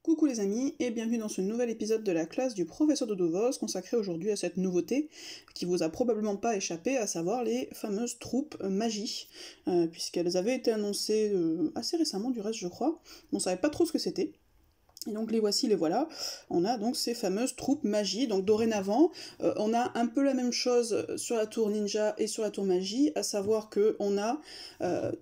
Coucou les amis et bienvenue dans ce nouvel épisode de la classe du professeur Dodovos consacré aujourd'hui à cette nouveauté qui vous a probablement pas échappé, à savoir les fameuses troupes magie, puisqu'elles avaient été annoncées assez récemment du reste je crois, on savait pas trop ce que c'était. Et donc les voici, les voilà. On a donc ces fameuses troupes magie. Donc dorénavant, on a un peu la même chose sur la tour ninja et sur la tour magie, à savoir que on a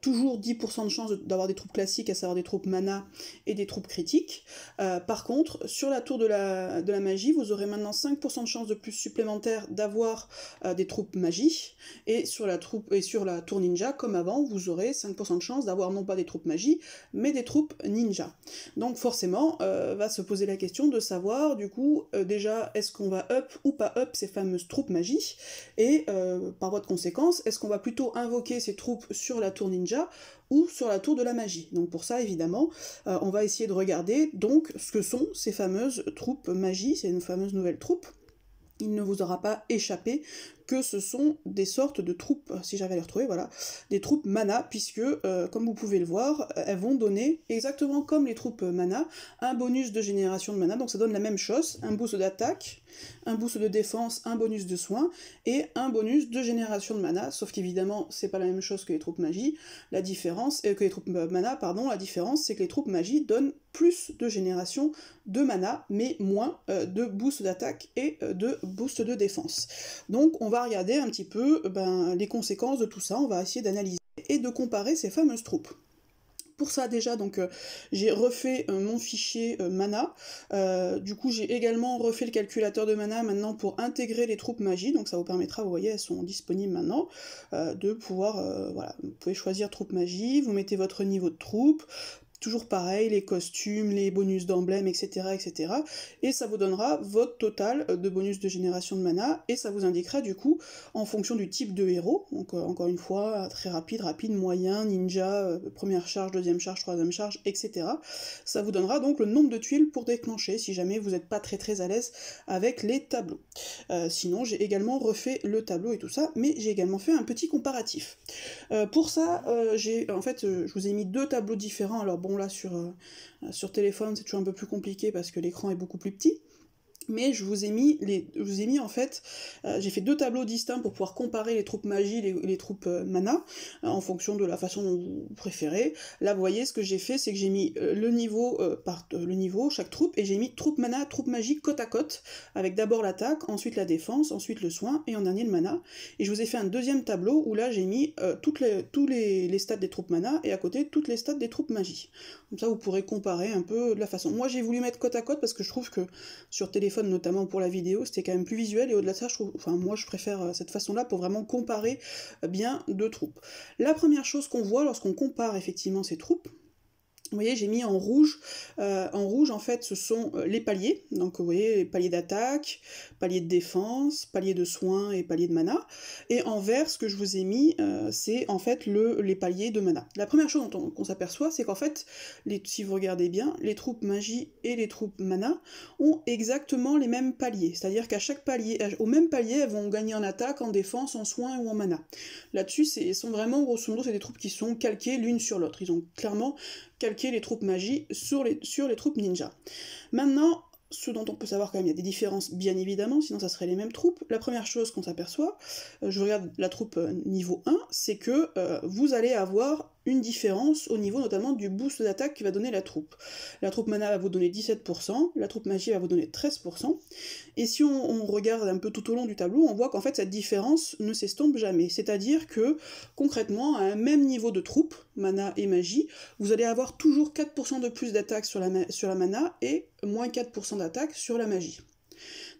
toujours 10% de chance d'avoir des troupes classiques, à savoir des troupes mana et des troupes critiques. Par contre, sur la tour de la magie, vous aurez maintenant 5% de chance de plus supplémentaire d'avoir des troupes magie, et sur la tour ninja, comme avant, vous aurez 5% de chance d'avoir non pas des troupes magie, mais des troupes ninja. Donc forcément, va se poser la question de savoir, du coup, déjà, est-ce qu'on va up ou pas up ces fameuses troupes magie, et par voie de conséquence, est-ce qu'on va plutôt invoquer ces troupes sur la tour ninja, ou sur la tour de la magie. Donc pour ça, évidemment, on va essayer de regarder, donc, ce que sont ces fameuses troupes magie, ces fameuses nouvelles troupes. Il ne vous aura pas échappé que ce sont des sortes de troupes, si j'avais à les retrouver, voilà, des troupes mana, puisque, comme vous pouvez le voir, elles vont donner, exactement comme les troupes mana, un bonus de génération de mana, donc ça donne la même chose, un boost d'attaque, un boost de défense, un bonus de soin, et un bonus de génération de mana, sauf qu'évidemment, c'est pas la même chose que les troupes magie, la différence, que les troupes mana, pardon, la différence, c'est que les troupes magie donnent plus de génération de mana, mais moins de boost d'attaque et de boost de défense. Donc on va regarder un petit peu les conséquences de tout ça, on va essayer d'analyser et de comparer ces fameuses troupes. Pour ça déjà, donc j'ai refait mon fichier mana, du coup j'ai également refait le calculateur de mana maintenant pour intégrer les troupes magie, donc ça vous permettra, vous voyez, elles sont disponibles maintenant, de pouvoir, voilà, vous pouvez choisir troupes magie, vous mettez votre niveau de troupe, toujours pareil, les costumes, les bonus d'emblèmes, etc., etc. Et ça vous donnera votre total de bonus de génération de mana, et ça vous indiquera du coup, en fonction du type de héros, donc encore une fois, très rapide, moyen, ninja, première charge, deuxième charge, troisième charge, etc. Ça vous donnera donc le nombre de tuiles pour déclencher, si jamais vous n'êtes pas très à l'aise avec les tableaux. Sinon, j'ai également refait le tableau et tout ça, mais j'ai également fait un petit comparatif. Pour ça, je vous ai mis deux tableaux différents, alors bon là sur téléphone c'est toujours un peu plus compliqué parce que l'écran est beaucoup plus petit, mais je vous ai mis en fait, j'ai fait deux tableaux distincts pour pouvoir comparer les troupes magie et les troupes mana, en fonction de la façon dont vous préférez. Là vous voyez, ce que j'ai fait, c'est que j'ai mis le niveau par le niveau, chaque troupe, et j'ai mis troupe mana, troupe magie côte à côte, avec d'abord l'attaque, ensuite la défense, ensuite le soin, et en dernier le mana. Et je vous ai fait un deuxième tableau où là j'ai mis tous les stats des troupes mana, et à côté toutes les stats des troupes magie. Comme ça vous pourrez comparer un peu de la façon. Moi j'ai voulu mettre côte à côte parce que je trouve que sur téléphone, notamment pour la vidéo, c'était quand même plus visuel, et au-delà de ça, moi je préfère cette façon-là pour vraiment comparer bien deux troupes. La première chose qu'on voit lorsqu'on compare effectivement ces troupes, vous voyez, j'ai mis en rouge en fait ce sont les paliers, donc vous voyez les paliers d'attaque, paliers de défense, paliers de soins et paliers de mana, et en vert ce que je vous ai mis c'est en fait les paliers de mana. La première chose qu'on s'aperçoit, c'est qu'en fait, si vous regardez bien, les troupes magie et les troupes mana ont exactement les mêmes paliers, c'est-à-dire qu'à chaque palier, au même palier, elles vont gagner en attaque, en défense, en soins ou en mana. Là-dessus, sont vraiment, grosso modo, c'est des troupes qui sont calquées l'une sur l'autre, ils ont clairement calquer les troupes magie sur les troupes ninja. Maintenant, ce dont on peut savoir quand même, il y a des différences bien évidemment, sinon ça serait les mêmes troupes. La première chose qu'on s'aperçoit, je regarde la troupe niveau 1, c'est que vous allez avoir une différence au niveau notamment du boost d'attaque qui va donner la troupe. La troupe mana va vous donner 17%, la troupe magie va vous donner 13%, et si on regarde un peu tout au long du tableau, on voit qu'en fait cette différence ne s'estompe jamais, c'est-à-dire que concrètement, à un même niveau de troupe, mana et magie, vous allez avoir toujours 4% de plus d'attaque sur la mana et moins 4% d'attaque sur la magie.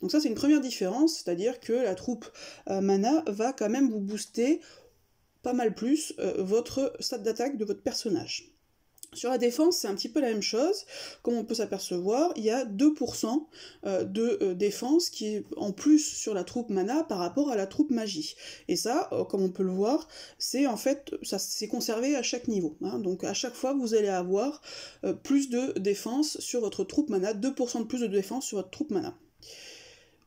Donc ça c'est une première différence, c'est-à-dire que la troupe mana va quand même vous booster pas mal plus votre stat d'attaque de votre personnage. Sur la défense, c'est un petit peu la même chose. Comme on peut s'apercevoir, il y a 2% de défense qui est en plus sur la troupe mana par rapport à la troupe magie. Et ça, comme on peut le voir, c'est en fait, ça c'est conservé à chaque niveau. Hein. Donc à chaque fois, vous allez avoir plus de défense sur votre troupe mana, 2% de plus de défense sur votre troupe mana.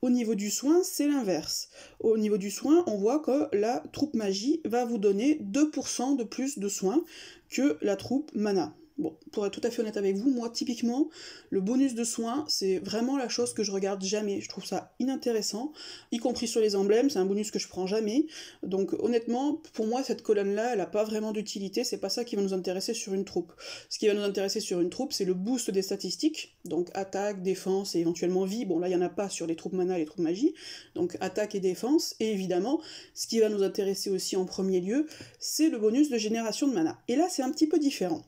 Au niveau du soin, c'est l'inverse. Au niveau du soin, on voit que la troupe magie va vous donner 2% de plus de soins que la troupe mana. Bon, pour être tout à fait honnête avec vous, moi, typiquement, le bonus de soin, c'est vraiment la chose que je regarde jamais. Je trouve ça inintéressant, y compris sur les emblèmes, c'est un bonus que je prends jamais. Donc honnêtement, pour moi, cette colonne-là, elle a pas vraiment d'utilité, c'est pas ça qui va nous intéresser sur une troupe. Ce qui va nous intéresser sur une troupe, c'est le boost des statistiques, donc attaque, défense et éventuellement vie. Bon, là, il y en a pas sur les troupes mana et les troupes magie, donc attaque et défense. Et évidemment, ce qui va nous intéresser aussi en premier lieu, c'est le bonus de génération de mana. Et là, c'est un petit peu différent.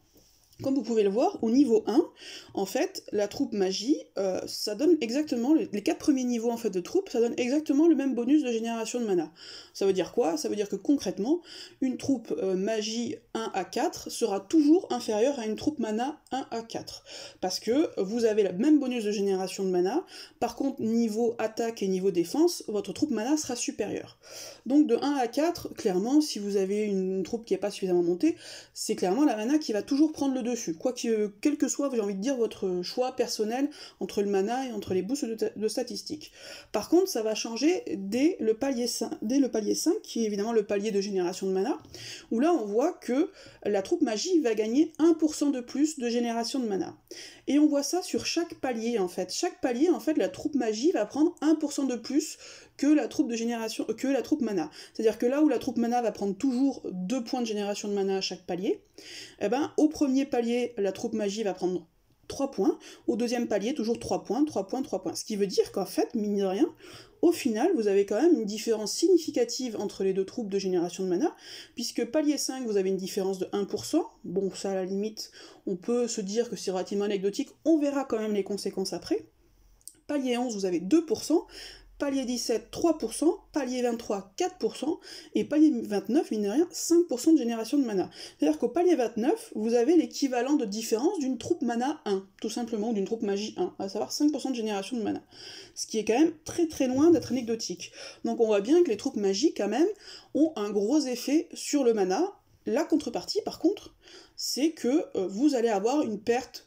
Comme vous pouvez le voir, au niveau 1, en fait, la troupe magie, ça donne exactement, les 4 premiers niveaux en fait, de troupe, ça donne exactement le même bonus de génération de mana. Ça veut dire quoi? Ça veut dire que concrètement, une troupe magie 1 à 4 sera toujours inférieure à une troupe mana 1 à 4. Parce que vous avez le même bonus de génération de mana, par contre, niveau attaque et niveau défense, votre troupe mana sera supérieure. Donc de 1 à 4, clairement, si vous avez une troupe qui n'est pas suffisamment montée, c'est clairement la mana qui va toujours prendre le dessus. Quel que soit, j'ai envie de dire, votre choix personnel entre le mana et entre les boosts de statistiques. Par contre, ça va changer dès le palier 5, qui est évidemment le palier de génération de mana, où là on voit que la troupe magie va gagner 1% de plus de génération de mana. Et on voit ça sur chaque palier en fait. Chaque palier, en fait, la troupe magie va prendre 1% de plus que la troupe de génération, que la troupe mana. C'est-à-dire que là où la troupe mana va prendre toujours 2 points de génération de mana à chaque palier, eh ben, au premier palier, la troupe magie va prendre 3 points, au deuxième palier, toujours 3 points, 3 points, 3 points. Ce qui veut dire qu'en fait, mine de rien, au final, vous avez quand même une différence significative entre les deux troupes de génération de mana, puisque palier 5, vous avez une différence de 1%, bon, ça, à la limite, on peut se dire que c'est relativement anecdotique, on verra quand même les conséquences après. Palier 11, vous avez 2%, palier 17, 3%, palier 23, 4%, et palier 29, mine de rien, 5% de génération de mana. C'est-à-dire qu'au palier 29, vous avez l'équivalent de différence d'une troupe mana 1, tout simplement, ou d'une troupe magie 1, à savoir 5% de génération de mana. Ce qui est quand même très très loin d'être anecdotique. Donc on voit bien que les troupes magiques, quand même, ont un gros effet sur le mana. La contrepartie, par contre, c'est que vous allez avoir une perte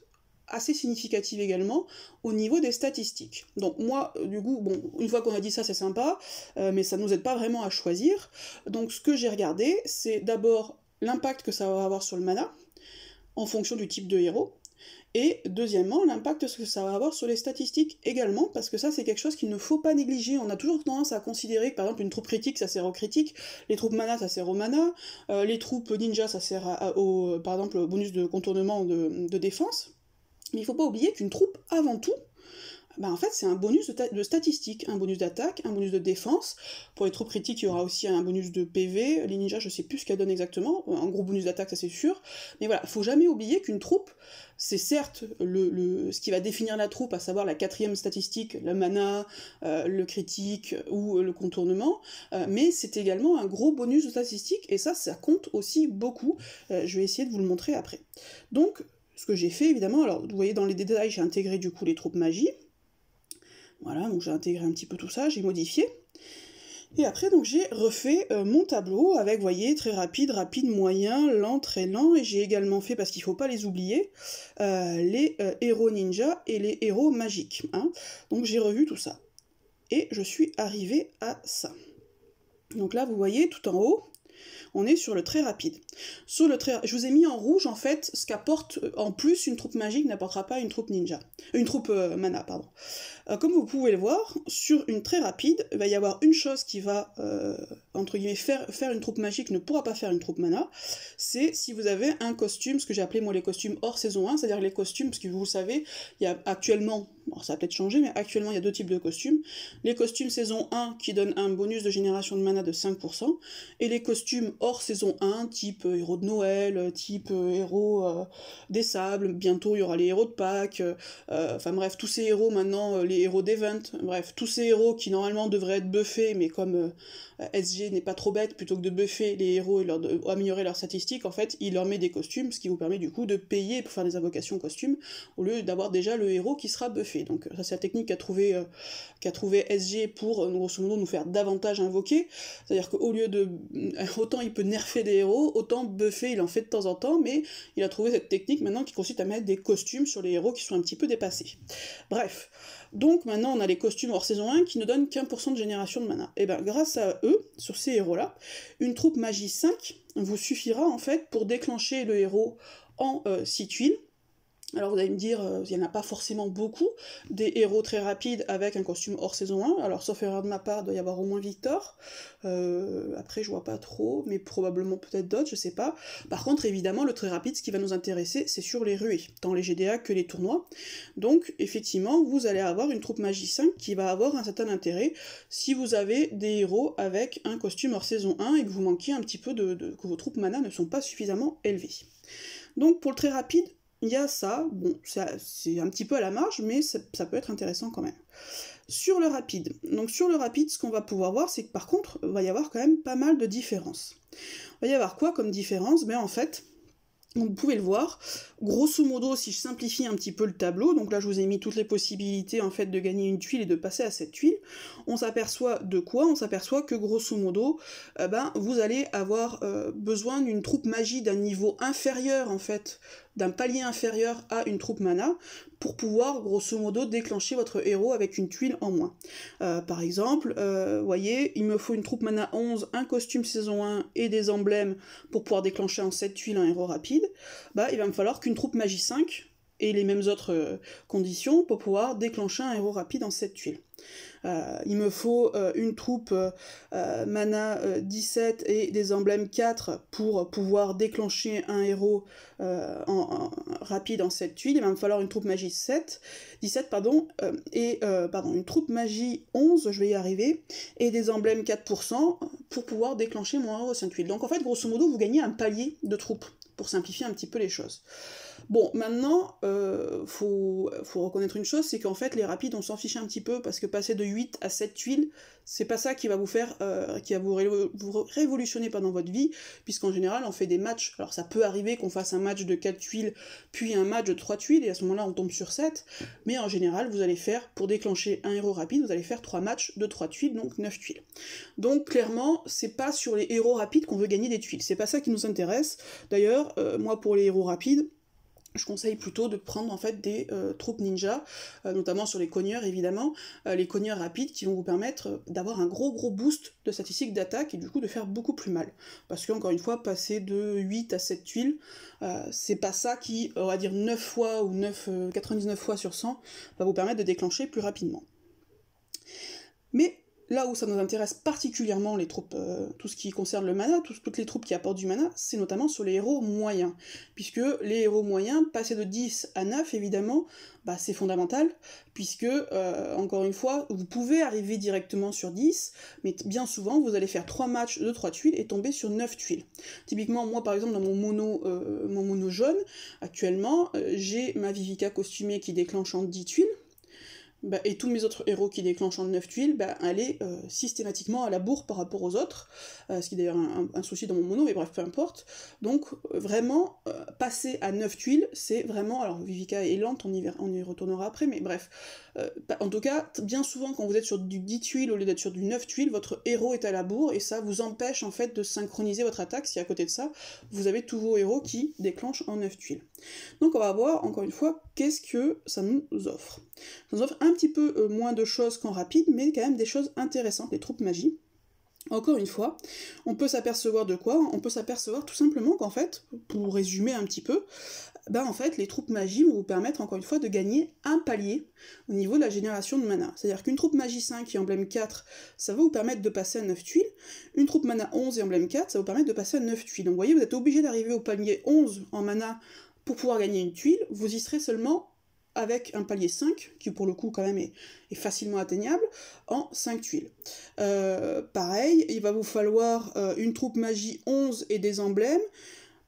assez significative également au niveau des statistiques. Donc moi, du coup, bon, une fois qu'on a dit ça, c'est sympa, mais ça ne nous aide pas vraiment à choisir. Donc ce que j'ai regardé, c'est d'abord l'impact que ça va avoir sur le mana, en fonction du type de héros, et deuxièmement, l'impact que ça va avoir sur les statistiques également, parce que ça c'est quelque chose qu'il ne faut pas négliger. On a toujours tendance à considérer que par exemple une troupe critique ça sert au critique, les troupes mana ça sert au mana, les troupes ninja ça sert par exemple au bonus de contournement de défense. Mais il faut pas oublier qu'une troupe, avant tout, bah en fait c'est un bonus de statistiques, un bonus d'attaque, un bonus de défense. Pour les troupes critiques, il y aura aussi un bonus de PV, les ninjas je sais plus ce qu'elle donne exactement, un gros bonus d'attaque ça c'est sûr, mais voilà, faut jamais oublier qu'une troupe, c'est certes ce qui va définir la troupe, à savoir la 4e statistique, le mana, le critique ou le contournement, mais c'est également un gros bonus de statistiques, et ça compte aussi beaucoup, je vais essayer de vous le montrer après. Donc, ce que j'ai fait évidemment, alors vous voyez dans les détails, j'ai intégré du coup les troupes magie. Voilà, donc j'ai intégré un petit peu tout ça, j'ai modifié. Et après, donc j'ai refait mon tableau avec, vous voyez, très rapide, moyen, lent, très lent, et j'ai également fait, parce qu'il ne faut pas les oublier, les héros ninja et les héros magiques. Hein. Donc j'ai revu tout ça. Et je suis arrivée à ça. Donc là, vous voyez, tout en haut, on est sur le très rapide. Je vous ai mis en rouge, en fait, ce qu'apporte en plus une troupe magique n'apportera pas une troupe ninja. Une troupe mana, pardon. Comme vous pouvez le voir, sur une très rapide, il va y avoir une chose qui va, entre guillemets, faire une troupe magique ne pourra pas faire une troupe mana, c'est si vous avez un costume, ce que j'ai appelé moi les costumes hors saison 1, c'est-à-dire les costumes, parce que vous le savez, il y a actuellement, alors ça a peut-être changé, mais actuellement il y a 2 types de costumes, les costumes saison 1 qui donnent un bonus de génération de mana de 5%, et les costumes hors saison 1, type héros de Noël, type héros des sables, bientôt il y aura les héros de Pâques, enfin bref, tous ces héros maintenant, les héros d'event, bref, tous ces héros qui normalement devraient être buffés, mais comme SG n'est pas trop bête, plutôt que de buffer les héros et améliorer leurs statistiques, en fait, il leur met des costumes, ce qui vous permet du coup de payer pour faire des invocations costumes, au lieu d'avoir déjà le héros qui sera buffé. Donc ça c'est la technique qu'a trouvé SG pour, grosso modo, nous faire davantage invoquer, c'est-à-dire qu'au lieu de... autant il peut nerfer des héros, autant buffer il en fait de temps en temps, mais il a trouvé cette technique maintenant qui consiste à mettre des costumes sur les héros qui sont un petit peu dépassés. Bref. Donc maintenant on a les costumes hors saison 1 qui ne donnent qu'1% de génération de mana. Et bien grâce à eux, sur ces héros-là, une troupe magie 5 vous suffira en fait pour déclencher le héros en 6 tuiles. Alors vous allez me dire, il n'y en a pas forcément beaucoup, des héros très rapides avec un costume hors saison 1, alors sauf erreur de ma part, il doit y avoir au moins Victor, après je vois pas trop, mais probablement peut-être d'autres, je sais pas. Par contre évidemment le très rapide, ce qui va nous intéresser, c'est sur les ruées, tant les GDA que les tournois, donc effectivement vous allez avoir une troupe magie 5 qui va avoir un certain intérêt si vous avez des héros avec un costume hors saison 1 et que vous manquez un petit peu que vos troupes mana ne sont pas suffisamment élevées. Donc pour le très rapide, il y a ça, bon, c'est un petit peu à la marge, mais ça peut être intéressant quand même. Sur le rapide, ce qu'on va pouvoir voir, c'est que par contre, il va y avoir quand même pas mal de différences. Il va y avoir quoi comme différence? Ben en fait, vous pouvez le voir, grosso modo, si je simplifie un petit peu le tableau, donc là je vous ai mis toutes les possibilités en fait de gagner une tuile et de passer à cette tuile, on s'aperçoit de quoi? On s'aperçoit que grosso modo, vous allez avoir besoin d'une troupe magie d'un niveau inférieur en fait, d'un palier inférieur à une troupe mana, pour pouvoir grosso modo déclencher votre héros avec une tuile en moins. Par exemple, vous voyez, il me faut une troupe mana 11, un costume saison 1 et des emblèmes pour pouvoir déclencher en 7 tuiles un héros rapide, il va me falloir qu'une troupe magie 5 et les mêmes autres conditions pour pouvoir déclencher un héros rapide en 7 tuiles. Il me faut une troupe mana 17 et des emblèmes 4 pour pouvoir déclencher un héros rapide en 7 tuiles. Il va me falloir une troupe magie 17 une troupe magie 11, je vais y arriver, et des emblèmes 4% pour pouvoir déclencher mon héros 5 tuiles. Donc en fait, grosso modo, vous gagnez un palier de troupes, pour simplifier un petit peu les choses. Bon, maintenant, faut reconnaître une chose, c'est qu'en fait, les rapides, on s'en fiche un petit peu, parce que passer de 8 à 7 tuiles, c'est pas ça qui va vous faire, qui va vous révolutionner pendant votre vie, puisqu'en général, on fait des matchs. Alors ça peut arriver qu'on fasse un match de 4 tuiles, puis un match de 3 tuiles, et à ce moment-là, on tombe sur 7, mais en général, vous allez faire, pour déclencher un héros rapide, vous allez faire 3 matchs de 3 tuiles, donc 9 tuiles. Donc clairement, c'est pas sur les héros rapides qu'on veut gagner des tuiles, c'est pas ça qui nous intéresse. D'ailleurs, moi pour les héros rapides, je conseille plutôt de prendre en fait des troupes ninja, notamment sur les cogneurs évidemment, les cogneurs rapides qui vont vous permettre d'avoir un gros boost de statistiques d'attaque et du coup de faire beaucoup plus mal. Parce que encore une fois, passer de 8 à 7 tuiles, c'est pas ça qui, on va dire 9 fois ou 99 fois sur 100, va vous permettre de déclencher plus rapidement. Mais là où ça nous intéresse particulièrement, les troupes, tout ce qui concerne le mana, toutes les troupes qui apportent du mana, c'est notamment sur les héros moyens. Puisque les héros moyens, passer de 10 à 9, évidemment, c'est fondamental, puisque, encore une fois, vous pouvez arriver directement sur 10, mais bien souvent, vous allez faire 3 matchs de 3 tuiles et tomber sur 9 tuiles. Typiquement, moi, par exemple, dans mon mono jaune, actuellement, j'ai ma Vivica costumée qui déclenche en 10 tuiles, et tous mes autres héros qui déclenchent en 9 tuiles, elle est systématiquement à la bourre par rapport aux autres, ce qui est d'ailleurs un souci dans mon mono, mais bref, peu importe. Donc vraiment, passer à 9 tuiles, c'est vraiment... Alors Vivica est lente, on y retournera après, mais bref. En tout cas, bien souvent, quand vous êtes sur du 10 tuiles au lieu d'être sur du 9 tuiles, votre héros est à la bourre, et ça vous empêche en fait de synchroniser votre attaque, si à côté de ça, vous avez tous vos héros qui déclenchent en 9 tuiles. Donc on va voir, encore une fois, qu'est-ce que ça nous offre. Ça nous offre un petit peu moins de choses qu'en rapide, mais quand même des choses intéressantes, les troupes magie. Encore une fois, on peut s'apercevoir de quoi? On peut s'apercevoir tout simplement qu'en fait, pour résumer un petit peu, en fait, les troupes magie vont vous permettre encore une fois de gagner un palier au niveau de la génération de mana. C'est-à-dire qu'une troupe magie 5 et emblème 4, ça va vous permettre de passer à 9 tuiles. Une troupe mana 11 et emblème 4, ça va vous permettre de passer à 9 tuiles. Donc vous voyez, vous êtes obligé d'arriver au palier 11 en mana pour pouvoir gagner une tuile. Vous y serez seulement avec un palier 5, qui pour le coup quand même est facilement atteignable, en 5 tuiles. Pareil, il va vous falloir une troupe magie 11 et des emblèmes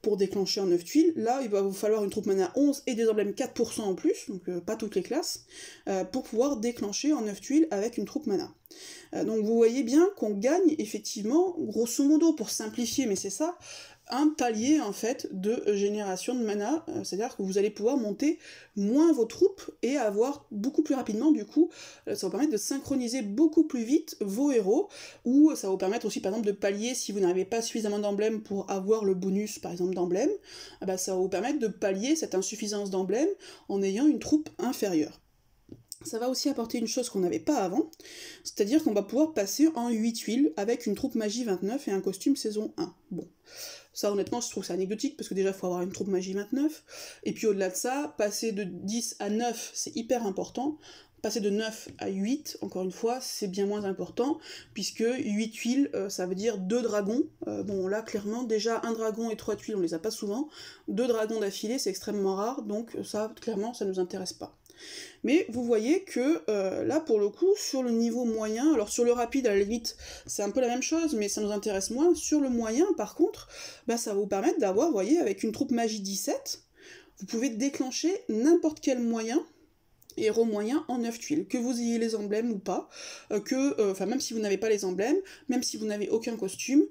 pour déclencher en 9 tuiles. Là, il va vous falloir une troupe mana 11 et des emblèmes 4% en plus, donc pas toutes les classes, pour pouvoir déclencher en 9 tuiles avec une troupe mana. Donc vous voyez bien qu'on gagne effectivement, grosso modo, pour simplifier, mais c'est ça, un palier en fait de génération de mana, c'est-à-dire que vous allez pouvoir monter moins vos troupes et avoir beaucoup plus rapidement, du coup, ça va vous permettre de synchroniser beaucoup plus vite vos héros, ou ça va vous permettre aussi par exemple de pallier si vous n'avez pas suffisamment d'emblèmes pour avoir le bonus par exemple d'emblèmes, ça va vous permettre de pallier cette insuffisance d'emblèmes en ayant une troupe inférieure. ça va aussi apporter une chose qu'on n'avait pas avant, c'est-à-dire qu'on va pouvoir passer en 8 tuiles avec une troupe magie 29 et un costume saison 1. Bon, ça honnêtement je trouve ça anecdotique parce que déjà il faut avoir une troupe magie 29, et puis au-delà de ça, passer de 10 à 9 c'est hyper important, passer de 9 à 8, encore une fois, c'est bien moins important, puisque 8 tuiles, ça veut dire 2 dragons. Bon, là, clairement, déjà, un dragon et 3 tuiles, on les a pas souvent. 2 dragons d'affilée, c'est extrêmement rare, donc ça, clairement, ça nous intéresse pas. Mais vous voyez que là, pour le coup, sur le niveau moyen, alors sur le rapide, à la limite, c'est un peu la même chose, mais ça nous intéresse moins. Sur le moyen, par contre, bah, ça va vous permettre d'avoir, vous voyez, avec une troupe magie 17, vous pouvez déclencher n'importe quel moyen, héros moyen en 9 tuiles, que vous ayez les emblèmes ou pas, même si vous n'avez pas les emblèmes, même si vous n'avez aucun costume,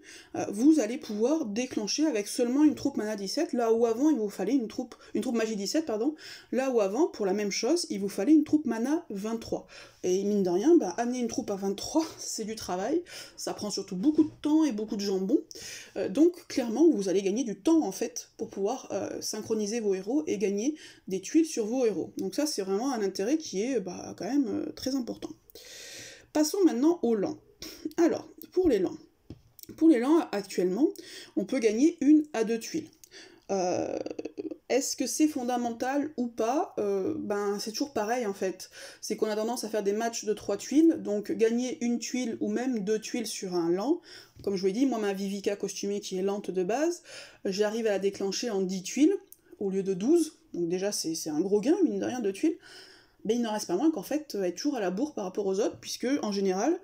vous allez pouvoir déclencher avec seulement une troupe mana 17, là où avant il vous fallait une troupe magie 17, pardon, là où avant, pour la même chose, il vous fallait une troupe mana 23. Et mine de rien, bah, amener une troupe à 23, c'est du travail, ça prend surtout beaucoup de temps et beaucoup de jambon, donc clairement vous allez gagner du temps en fait, pour pouvoir synchroniser vos héros et gagner des tuiles sur vos héros. Donc ça c'est vraiment un intérêt qui est quand même très important. Passons maintenant aux lents. Alors, pour les lents actuellement, on peut gagner 1 à 2 tuiles. Est-ce que c'est fondamental ou pas? C'est toujours pareil en fait. C'est qu'on a tendance à faire des matchs de 3 tuiles, donc gagner 1 tuile ou même 2 tuiles sur un lent. Comme je vous l'ai dit, moi ma Vivica costumée qui est lente de base, j'arrive à la déclencher en 10 tuiles au lieu de 12, donc déjà c'est un gros gain, mine de rien, 2 tuiles. Mais il n'en reste pas moins qu'en fait, elle est toujours à la bourre par rapport aux autres, puisque en général,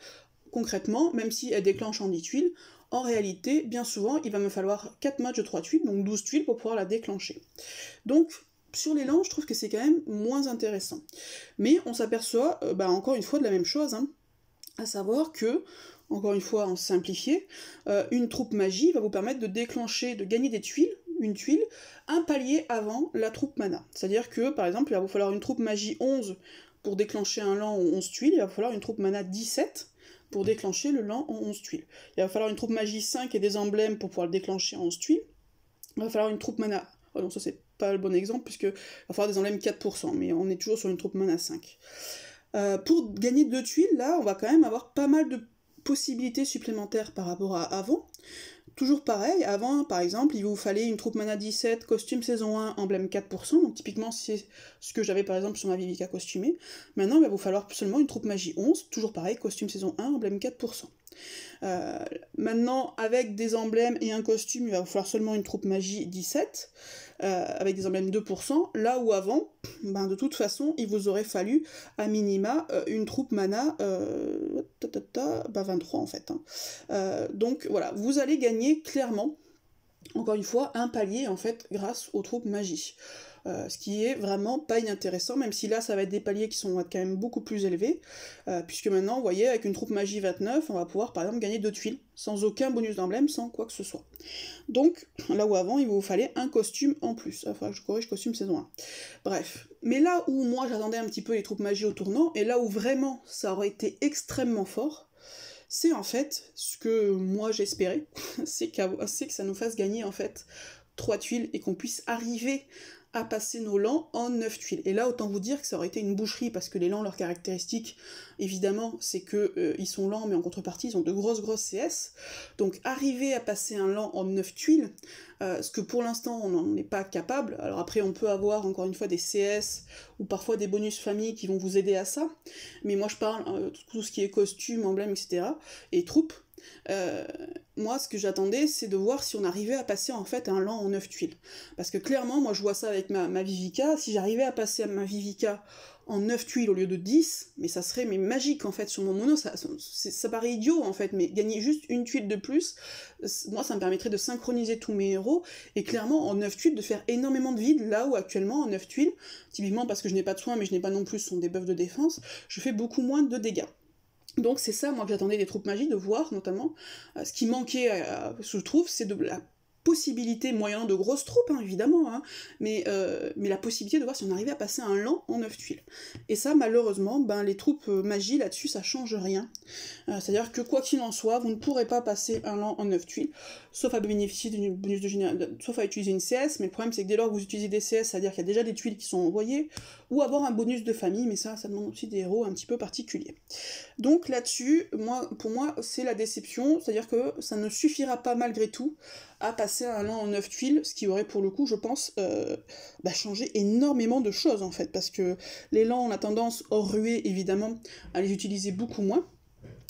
concrètement, même si elle déclenche en 10 tuiles, en réalité, bien souvent, il va me falloir 4 matchs de 3 tuiles, donc 12 tuiles pour pouvoir la déclencher. Donc, sur les lents, je trouve que c'est quand même moins intéressant. Mais on s'aperçoit, encore une fois, de la même chose, hein, à savoir que, encore une fois, en simplifié, une troupe magie va vous permettre de déclencher, de gagner des tuiles, une tuile, un palier avant la troupe mana. C'est-à-dire que, par exemple, il va vous falloir une troupe magie 11 pour déclencher un lent en 11 tuiles, il va vous falloir une troupe mana 17 pour déclencher le lent en 11 tuiles. Il va falloir une troupe magie 5 et des emblèmes pour pouvoir le déclencher en 11 tuiles. Il va falloir une troupe mana... Oh non, ça c'est pas le bon exemple, puisqu'il va falloir des emblèmes 4%, mais on est toujours sur une troupe mana 5. Pour gagner 2 tuiles, là, on va quand même avoir pas mal de possibilités supplémentaires par rapport à avant. Toujours pareil, avant, par exemple, il vous fallait une troupe mana 17, costume saison 1, emblème 4%, donc typiquement c'est ce que j'avais par exemple sur ma Vivica costumée. Maintenant, il va vous falloir seulement une troupe magie 11, toujours pareil, costume saison 1, emblème 4%. Maintenant, avec des emblèmes et un costume, il va vous falloir seulement une troupe magie 17, avec des emblèmes 2%, là où avant, de toute façon, il vous aurait fallu, à minima, une troupe mana 23 en fait. Donc voilà, vous allez gagner clairement, encore une fois, un palier en fait, grâce aux troupes magie. Ce qui est vraiment pas inintéressant, même si là ça va être des paliers qui sont quand même beaucoup plus élevés, puisque maintenant, vous voyez, avec une troupe magie 29, on va pouvoir par exemple gagner 2 tuiles, sans aucun bonus d'emblème, sans quoi que ce soit. Donc, là où avant, il vous fallait un costume en plus. Il va falloir que je corrige costume saison 1. Bref. Mais là où moi j'attendais un petit peu les troupes magie au tournant, et là où vraiment ça aurait été extrêmement fort, c'est en fait ce que moi j'espérais, c'est que ça nous fasse gagner en fait 3 tuiles et qu'on puisse arriver à passer nos lents en 9 tuiles. Et là, autant vous dire que ça aurait été une boucherie, parce que les lents, leur caractéristique, évidemment, c'est que ils sont lents, mais en contrepartie, ils ont de grosses CS. Donc, arriver à passer un lent en 9 tuiles, ce que pour l'instant, on n'en est pas capable. Alors après, on peut avoir, encore une fois, des CS, ou parfois des bonus famille qui vont vous aider à ça. Mais moi, je parle tout ce qui est costume, emblème, etc., et troupes. Moi, ce que j'attendais, c'est de voir si on arrivait à passer en fait un lent en 9 tuiles. Parce que clairement, moi je vois ça avec ma Vivica, si j'arrivais à passer ma Vivica en 9 tuiles au lieu de 10, mais ça serait magique en fait sur mon mono, ça paraît idiot en fait, mais gagner juste une tuile de plus, moi ça me permettrait de synchroniser tous mes héros, et clairement en 9 tuiles de faire énormément de vide, là où actuellement en 9 tuiles, typiquement parce que je n'ai pas de soins mais je n'ai pas non plus son debuff de défense, je fais beaucoup moins de dégâts. Donc c'est ça, moi, que j'attendais des troupes magiques, de voir, notamment. Ce qui manquait, je trouve, c'est de la possibilité, moyennant de grosses troupes, hein, évidemment, hein, mais la possibilité de voir si on arrivait à passer un lan en 9 tuiles. Et ça, malheureusement, les troupes magie, là-dessus, ça change rien. C'est-à-dire que quoi qu'il en soit, vous ne pourrez pas passer un lan en 9 tuiles, sauf à bénéficier d'une bonus de sauf à utiliser une CS, mais le problème c'est que dès lors que vous utilisez des CS, c'est-à-dire qu'il y a déjà des tuiles qui sont envoyées, ou avoir un bonus de famille, mais ça demande aussi des héros un petit peu particuliers. Donc là-dessus, pour moi, c'est la déception, c'est-à-dire que ça ne suffira pas malgré tout à passer un lan en 9 tuiles, ce qui aurait pour le coup, je pense, changé énormément de choses en fait, parce que les lans, on a tendance, hors ruée évidemment, à les utiliser beaucoup moins.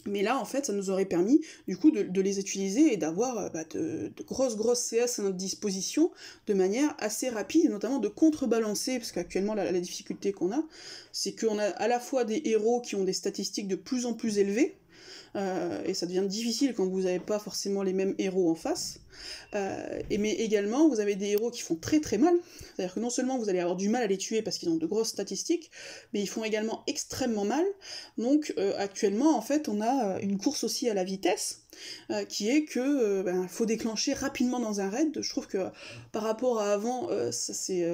Mais là, en fait, ça nous aurait permis, du coup, de les utiliser et d'avoir de grosses CS à notre disposition de manière assez rapide, et notamment de contrebalancer, parce qu'actuellement, la difficulté qu'on a, c'est qu'on a à la fois des héros qui ont des statistiques de plus en plus élevées, et ça devient difficile quand vous n'avez pas forcément les mêmes héros en face, mais également vous avez des héros qui font très très mal, c'est-à-dire que non seulement vous allez avoir du mal à les tuer parce qu'ils ont de grosses statistiques, mais ils font également extrêmement mal, donc actuellement en fait on a une course aussi à la vitesse, qui est que faut déclencher rapidement dans un raid. Je trouve que par rapport à avant, ça c'est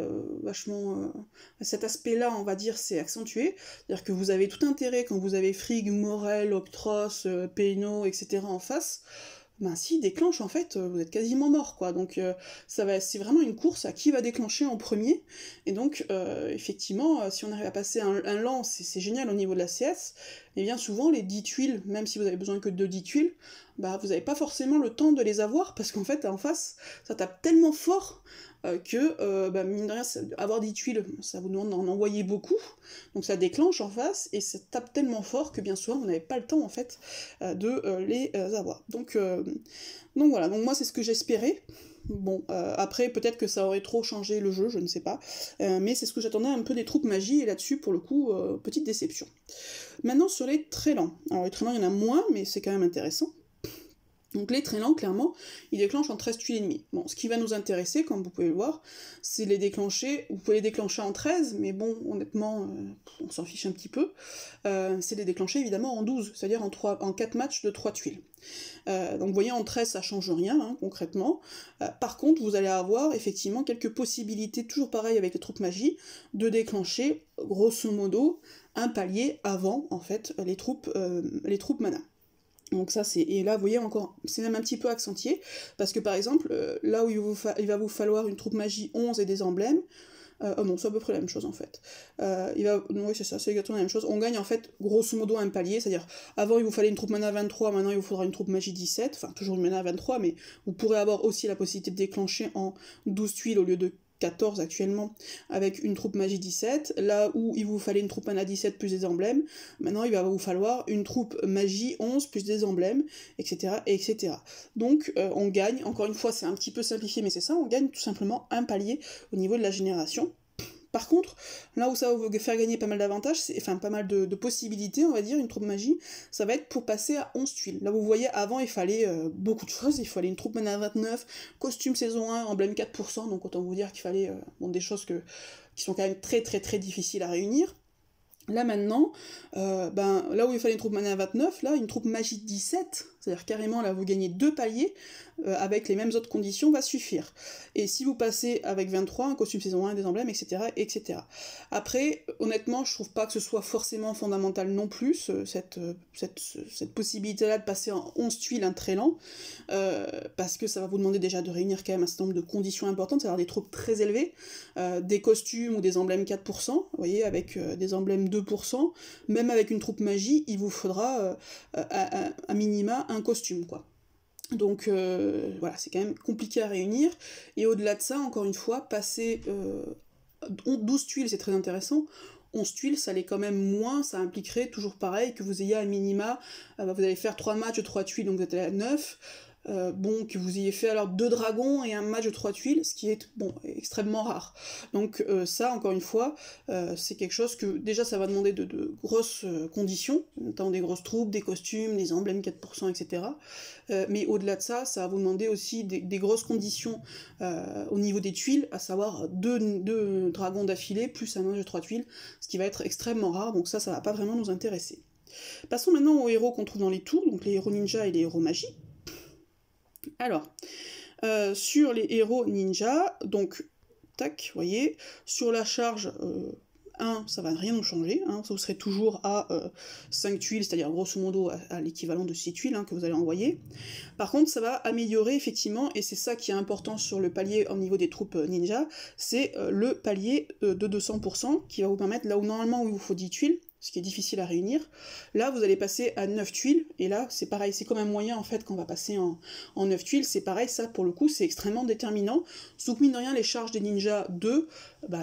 vachement... cet aspect-là, on va dire, c'est accentué. C'est-à-dire que vous avez tout intérêt, quand vous avez Frigg, Morel, Octros, Peino, etc. en face, s'il déclenche, en fait, vous êtes quasiment mort, quoi. Donc c'est vraiment une course à qui va déclencher en premier. Et donc, effectivement, si on arrive à passer un lan, c'est génial au niveau de la CS, mais bien souvent, les 10 tuiles, même si vous avez besoin que de 10 tuiles, vous n'avez pas forcément le temps de les avoir, parce qu'en fait, en face, ça tape tellement fort que, mine de rien, avoir 10 tuiles, ça vous demande d'en envoyer beaucoup, donc ça déclenche en face, et ça tape tellement fort que bien souvent, vous n'avez pas le temps, en fait, de les avoir. Donc voilà, donc moi, c'est ce que j'espérais. Bon, après, peut-être que ça aurait trop changé le jeu, je ne sais pas, mais c'est ce que j'attendais un peu des troupes magie, et là-dessus, pour le coup, petite déception. Maintenant, sur les très lents. Alors, les très lents, il y en a moins, mais c'est quand même intéressant. Donc les très lents, clairement, ils déclenchent en 13 tuiles et demie. Bon, ce qui va nous intéresser, comme vous pouvez le voir, c'est les déclencher, vous pouvez les déclencher en 13, mais bon, honnêtement, on s'en fiche un petit peu, c'est les déclencher évidemment en 12, c'est-à-dire en 4 matchs de 3 tuiles. Donc vous voyez, en 13, ça change rien, hein, concrètement. Par contre, vous allez avoir effectivement quelques possibilités, toujours pareil avec les troupes magie, de déclencher, grosso modo, un palier avant, en fait, les troupes mana. Donc ça et là vous voyez encore, c'est même un petit peu accentué, parce que par exemple, là où il va vous falloir une troupe magie 11 et des emblèmes, oh non, c'est à peu près la même chose en fait. Oui c'est ça, c'est exactement la même chose. On gagne en fait grosso modo un palier, c'est-à-dire avant il vous fallait une troupe mana 23, maintenant il vous faudra une troupe magie 17, enfin toujours une mana 23, mais vous pourrez avoir aussi la possibilité de déclencher en 12 tuiles au lieu de 14 actuellement, avec une troupe magie 17, là où il vous fallait une troupe mana 17 plus des emblèmes, maintenant il va vous falloir une troupe magie 11 plus des emblèmes, etc. etc. Donc on gagne, encore une fois c'est un petit peu simplifié mais c'est ça, on gagne tout simplement un palier au niveau de la génération. Par contre, là où ça va vous faire gagner pas mal d'avantages, enfin pas mal de possibilités, on va dire, une troupe magie, ça va être pour passer à 11 tuiles. Là vous voyez, avant il fallait beaucoup de choses, il fallait une troupe mana 29, costume saison 1, emblème 4%, donc autant vous dire qu'il fallait des choses qui sont quand même très très très difficiles à réunir. Là maintenant, là où il fallait une troupe mana 29, là une troupe magie 17, c'est-à-dire carrément là vous gagnez 2 paliers, avec les mêmes autres conditions va suffire. Et si vous passez avec 23, un costume saison 1, des emblèmes, etc., etc. Après, honnêtement, je trouve pas que ce soit forcément fondamental non plus, cette possibilité-là de passer en 11 tuiles un très lent, parce que ça va vous demander déjà de réunir quand même un certain nombre de conditions importantes, c'est-à-dire des troupes très élevées, des costumes ou des emblèmes 4%, vous voyez, avec des emblèmes 2%, même avec une troupe magie, il vous faudra à minima un costume, quoi. Donc voilà, c'est quand même compliqué à réunir, et au-delà de ça, encore une fois, passer 12 tuiles, c'est très intéressant, 11 tuiles, ça l'est quand même moins, ça impliquerait toujours pareil, que vous ayez à minima, vous allez faire 3 matchs de 3 tuiles, donc vous êtes à 9, que vous ayez fait alors 2 dragons et un match de 3 tuiles, ce qui est extrêmement rare. Donc ça, encore une fois, c'est quelque chose que déjà ça va demander de grosses conditions, notamment des grosses troupes, des costumes, des emblèmes 4%, etc. Mais au-delà de ça, ça va vous demander aussi des grosses conditions au niveau des tuiles, à savoir 2 dragons d'affilée, plus un match de 3 tuiles, ce qui va être extrêmement rare, donc ça va pas vraiment nous intéresser. Passons maintenant aux héros qu'on trouve dans les tours, donc les héros ninja et les héros magie. Alors, Sur les héros ninja, donc, tac, vous voyez, sur la charge 1, ça va rien nous changer, hein, vous serez toujours à 5 tuiles, c'est-à-dire grosso modo à l'équivalent de 6 tuiles que vous allez envoyer. Par contre, ça va améliorer effectivement, et c'est ça qui est important sur le palier au niveau des troupes ninja, c'est le palier de 200% qui va vous permettre, là où normalement il vous faut 10 tuiles, ce qui est difficile à réunir, là vous allez passer à 9 tuiles, et là c'est pareil, c'est comme un moyen en fait qu'on va passer en 9 tuiles, c'est pareil, ça pour le coup c'est extrêmement déterminant, sauf que mine de rien les charges des ninjas 2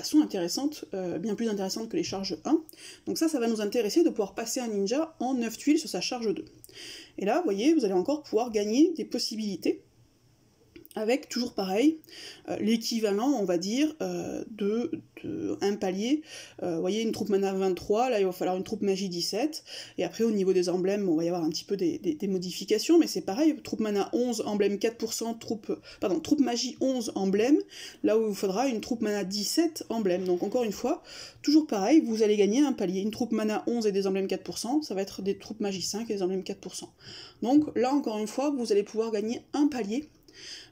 sont intéressantes, bien plus intéressantes que les charges 1, donc ça va nous intéresser de pouvoir passer un ninja en 9 tuiles sur sa charge 2. Et là, vous voyez, vous allez encore pouvoir gagner des possibilités, avec toujours pareil, l'équivalent, on va dire, de un palier. Vous voyez, une troupe mana 23, là il va falloir une troupe magie 17, et après au niveau des emblèmes, on va y avoir un petit peu des modifications, mais c'est pareil, troupe mana 11, emblème 4%, troupe magie 11, emblème, là où il vous faudra une troupe mana 17, emblème. Donc encore une fois, toujours pareil, vous allez gagner un palier, une troupe mana 11 et des emblèmes 4%, ça va être des troupes magie 5 et des emblèmes 4%. Donc là encore une fois, vous allez pouvoir gagner un palier,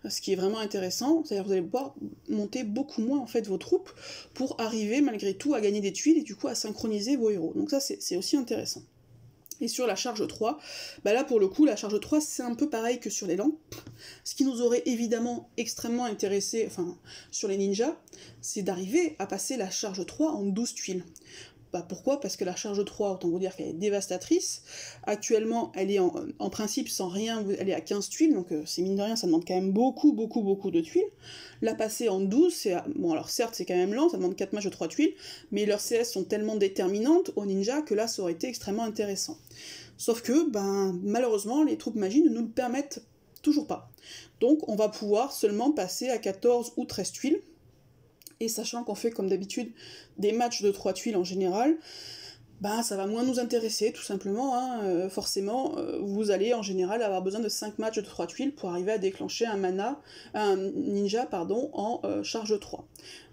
ce qui est vraiment intéressant, c'est-à-dire que vous allez pouvoir monter beaucoup moins en fait vos troupes pour arriver malgré tout à gagner des tuiles et du coup à synchroniser vos héros. Donc ça c'est aussi intéressant. Et sur la charge 3, là pour le coup la charge 3 c'est un peu pareil que sur l'élan. Ce qui nous aurait évidemment extrêmement intéressé, enfin sur les ninjas, c'est d'arriver à passer la charge 3 en 12 tuiles. Pourquoi ? Parce que la charge 3, autant vous dire qu'elle est dévastatrice. Actuellement, elle est en principe sans rien, elle est à 15 tuiles, donc c'est mine de rien, ça demande quand même beaucoup de tuiles. La passer en 12, c'est... Bon, alors certes, c'est quand même lent, ça demande 4 matchs de 3 tuiles, mais leurs CS sont tellement déterminantes aux ninjas que là, ça aurait été extrêmement intéressant. Sauf que, malheureusement, les troupes magie ne nous le permettent toujours pas. Donc, on va pouvoir seulement passer à 14 ou 13 tuiles, et sachant qu'on fait comme d'habitude des matchs de 3 tuiles en général, ça va moins nous intéresser tout simplement, forcément vous allez en général avoir besoin de 5 matchs de 3 tuiles pour arriver à déclencher un ninja en charge 3.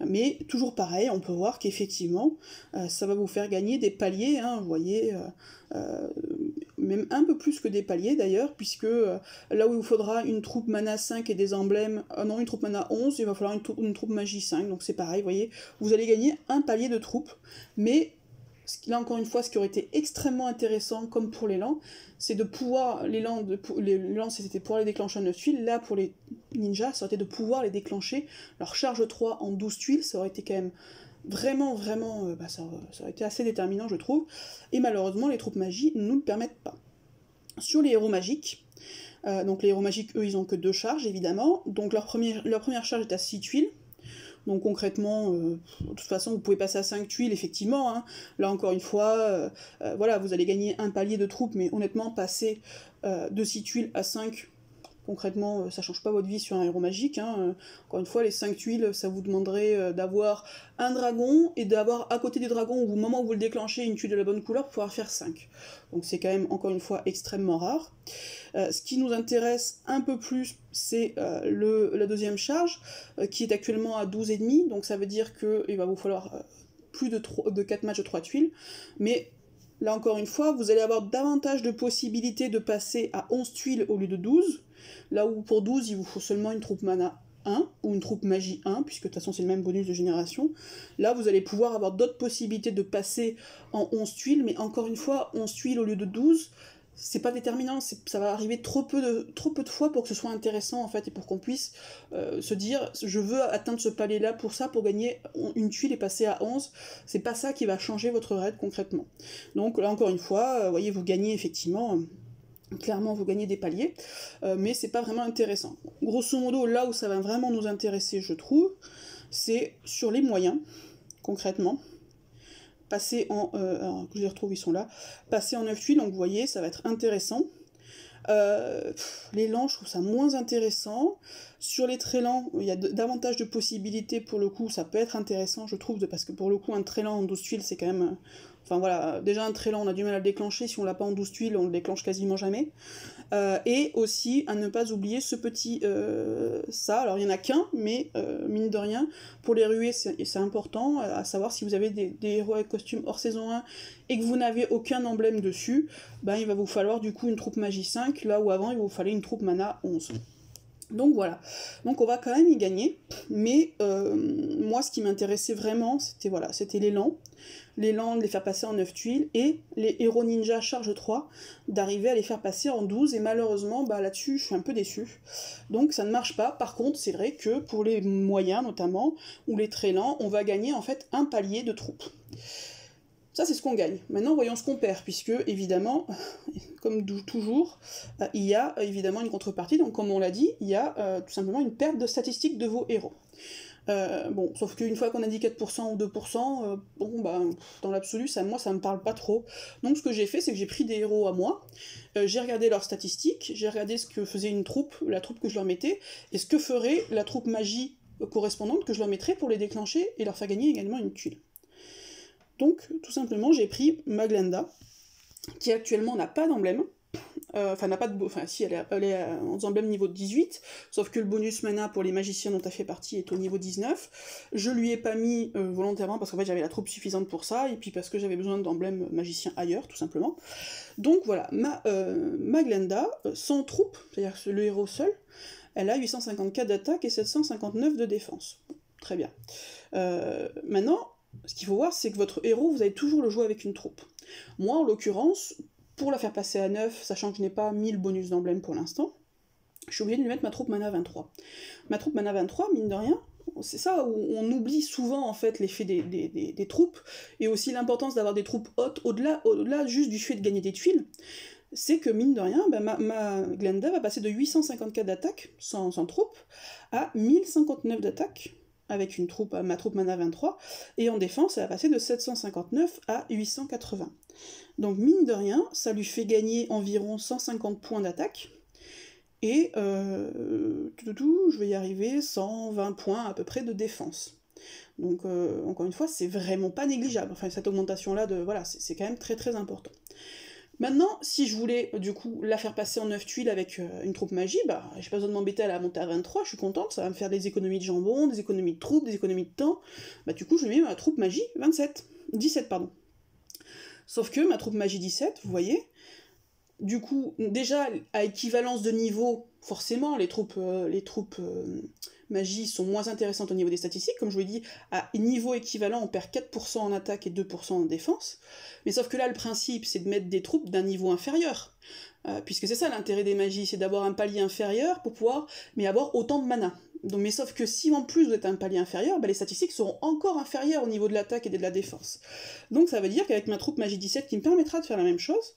Mais toujours pareil, on peut voir qu'effectivement ça va vous faire gagner des paliers, vous voyez, même un peu plus que des paliers d'ailleurs, puisque là où il vous faudra une troupe mana 5 et des emblèmes, non une troupe mana 11, il va falloir une troupe magie 5, donc c'est pareil, vous voyez, vous allez gagner un palier de troupes, mais là encore une fois, ce qui aurait été extrêmement intéressant, comme pour l'élan, c'est de pouvoir, l'élan c'était pouvoir les déclencher en 9 tuiles, là pour les ninjas, ça aurait été de pouvoir les déclencher, leur charge 3 en 12 tuiles, ça aurait été quand même vraiment, ça aurait été assez déterminant je trouve, et malheureusement les troupes magie ne nous le permettent pas. Sur les héros magiques, donc les héros magiques, eux, ils ont que 2 charges évidemment, donc leur première charge est à 6 tuiles, donc concrètement, de toute façon, vous pouvez passer à 5 tuiles, effectivement, là encore une fois, voilà, vous allez gagner un palier de troupes, mais honnêtement, passer de 6 tuiles à 5, concrètement, ça change pas votre vie sur un héros magique, encore une fois, les 5 tuiles, ça vous demanderait d'avoir un dragon, et d'avoir à côté des dragons, au moment où vous le déclenchez, une tuile de la bonne couleur pour pouvoir faire 5. Donc c'est quand même, encore une fois, extrêmement rare. Ce qui nous intéresse un peu plus, c'est la deuxième charge, qui est actuellement à 12,5, donc ça veut dire qu'il va vous falloir plus de 4 matchs de 3 tuiles, mais là encore une fois, vous allez avoir davantage de possibilités de passer à 11 tuiles au lieu de 12, là où pour 12, il vous faut seulement une troupe mana 1, ou une troupe magie 1, puisque de toute façon c'est le même bonus de génération. Là, vous allez pouvoir avoir d'autres possibilités de passer en 11 tuiles, mais encore une fois, 11 tuiles au lieu de 12, c'est pas déterminant, ça va arriver trop peu de fois pour que ce soit intéressant en fait, et pour qu'on puisse se dire je veux atteindre ce palier là pour ça, pour gagner une tuile et passer à 11, c'est pas ça qui va changer votre raid concrètement. Donc là encore une fois, vous voyez, vous gagnez effectivement, clairement vous gagnez des paliers, mais c'est pas vraiment intéressant. Grosso modo, là où ça va vraiment nous intéresser je trouve, c'est sur les moyens, concrètement. Passer en... alors que je les retrouve, ils sont là. Passer en 9 tuiles, donc vous voyez, ça va être intéressant. Les lents, je trouve ça moins intéressant. Sur les très lents, il y a davantage de possibilités, pour le coup, ça peut être intéressant, je trouve, parce que pour le coup, un très lent en 12 tuiles, c'est quand même... Enfin voilà, déjà un très lent, on a du mal à le déclencher, si on l'a pas en 12 tuiles, on le déclenche quasiment jamais. Et aussi, à ne pas oublier ce petit... ça, alors il n'y en a qu'un, mais mine de rien, pour les ruées, c'est important, à savoir si vous avez des héros avec costume hors saison 1, et que vous n'avez aucun emblème dessus, il va vous falloir du coup une troupe magie 5, là où avant il vous fallait une troupe mana 11. Donc voilà, donc on va quand même y gagner, mais moi ce qui m'intéressait vraiment, c'était l'élan de les faire passer en 9 tuiles, et les héros ninja charge 3, d'arriver à les faire passer en 12, et malheureusement, là-dessus, je suis un peu déçue. Donc ça ne marche pas. Par contre, c'est vrai que pour les moyens notamment, ou les très lents, on va gagner en fait un palier de troupes. Ça, c'est ce qu'on gagne. Maintenant, voyons ce qu'on perd, puisque, évidemment, comme toujours, il y a évidemment une contrepartie. Donc, comme on l'a dit, il y a tout simplement une perte de statistiques de vos héros. Bon, sauf qu'une fois qu'on a dit 4% ou 2%, dans l'absolu, moi, ça me parle pas trop. Donc, ce que j'ai fait, c'est que j'ai pris des héros à moi, j'ai regardé leurs statistiques, j'ai regardé ce que faisait une troupe, la troupe que je leur mettais, et ce que ferait la troupe magie correspondante que je leur mettrais pour les déclencher et leur faire gagner également une tuile. Donc, tout simplement, j'ai pris ma Glenda, qui actuellement n'a pas d'emblème, si, elle est en emblème niveau 18, sauf que le bonus mana pour les magiciens dont elle fait partie est au niveau 19. Je lui ai pas mis volontairement parce qu'en fait j'avais la troupe suffisante pour ça, et puis parce que j'avais besoin d'emblèmes magiciens ailleurs, tout simplement. Donc voilà, ma Glenda, sans troupe, c'est-à-dire le héros seul, elle a 854 d'attaque et 759 de défense. Très bien. Maintenant, ce qu'il faut voir, c'est que votre héros, vous allez toujours le jouer avec une troupe. Moi, en l'occurrence, pour la faire passer à 9, sachant que je n'ai pas mis le bonus d'emblème pour l'instant, je suis obligée de lui mettre ma troupe mana 23. Ma troupe mana 23, mine de rien, c'est ça où on oublie souvent en fait l'effet des troupes, et aussi l'importance d'avoir des troupes hautes, au-delà juste du fait de gagner des tuiles, c'est que mine de rien, ma Glenda va passer de 854 d'attaque, sans troupe, à 1059 d'attaque, avec ma troupe mana 23, et en défense, elle va passer de 759 à 880. Donc mine de rien, ça lui fait gagner environ 150 points d'attaque, et je vais y arriver, 120 points à peu près de défense. Donc encore une fois, c'est vraiment pas négligeable, enfin cette augmentation-là, c'est quand même très très important. Maintenant, si je voulais du coup la faire passer en 9 tuiles avec une troupe magie, j'ai pas besoin de m'embêter à la monter à 23, je suis contente, ça va me faire des économies de jambon, des économies de troupes, des économies de temps. Du coup, je mets ma troupe magie 17, pardon. Sauf que ma troupe magie 17, vous voyez, du coup, déjà, à équivalence de niveau, forcément, les troupes magie sont moins intéressantes au niveau des statistiques. Comme je vous l'ai dit, à niveau équivalent, on perd 4% en attaque et 2% en défense. Mais sauf que là, le principe, c'est de mettre des troupes d'un niveau inférieur. Puisque c'est ça l'intérêt des magies, c'est d'avoir un palier inférieur pour pouvoir avoir autant de mana. Donc, mais sauf que si en plus vous êtes un palier inférieur, les statistiques seront encore inférieures au niveau de l'attaque et de la défense. Donc ça veut dire qu'avec ma troupe magie 17 qui me permettra de faire la même chose,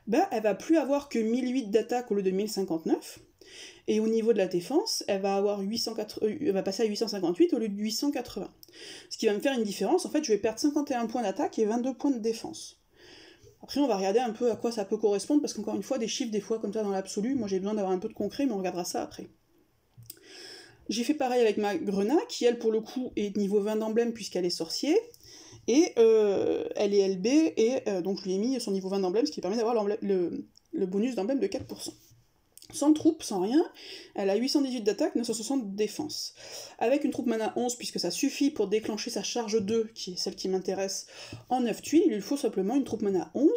elle va plus avoir que 1008 d'attaque au lieu de 1059, et au niveau de la défense, elle va passer à 858 au lieu de 880. Ce qui va me faire une différence, en fait, je vais perdre 51 points d'attaque et 22 points de défense. Après, on va regarder un peu à quoi ça peut correspondre, parce qu'encore une fois, des chiffres, des fois, comme ça, dans l'absolu, moi j'ai besoin d'avoir un peu de concret, mais on regardera ça après. J'ai fait pareil avec ma Grena, qui, elle, pour le coup, est niveau 20 d'emblème, puisqu'elle est sorcier, et elle est LB, et donc je lui ai mis son niveau 20 d'emblème, ce qui permet d'avoir le bonus d'emblème de 4%. Sans troupe, sans rien, elle a 818 d'attaque, 960 de défense. Avec une troupe mana 11, puisque ça suffit pour déclencher sa charge 2, qui est celle qui m'intéresse, en 9 tuiles, il lui faut simplement une troupe mana 11,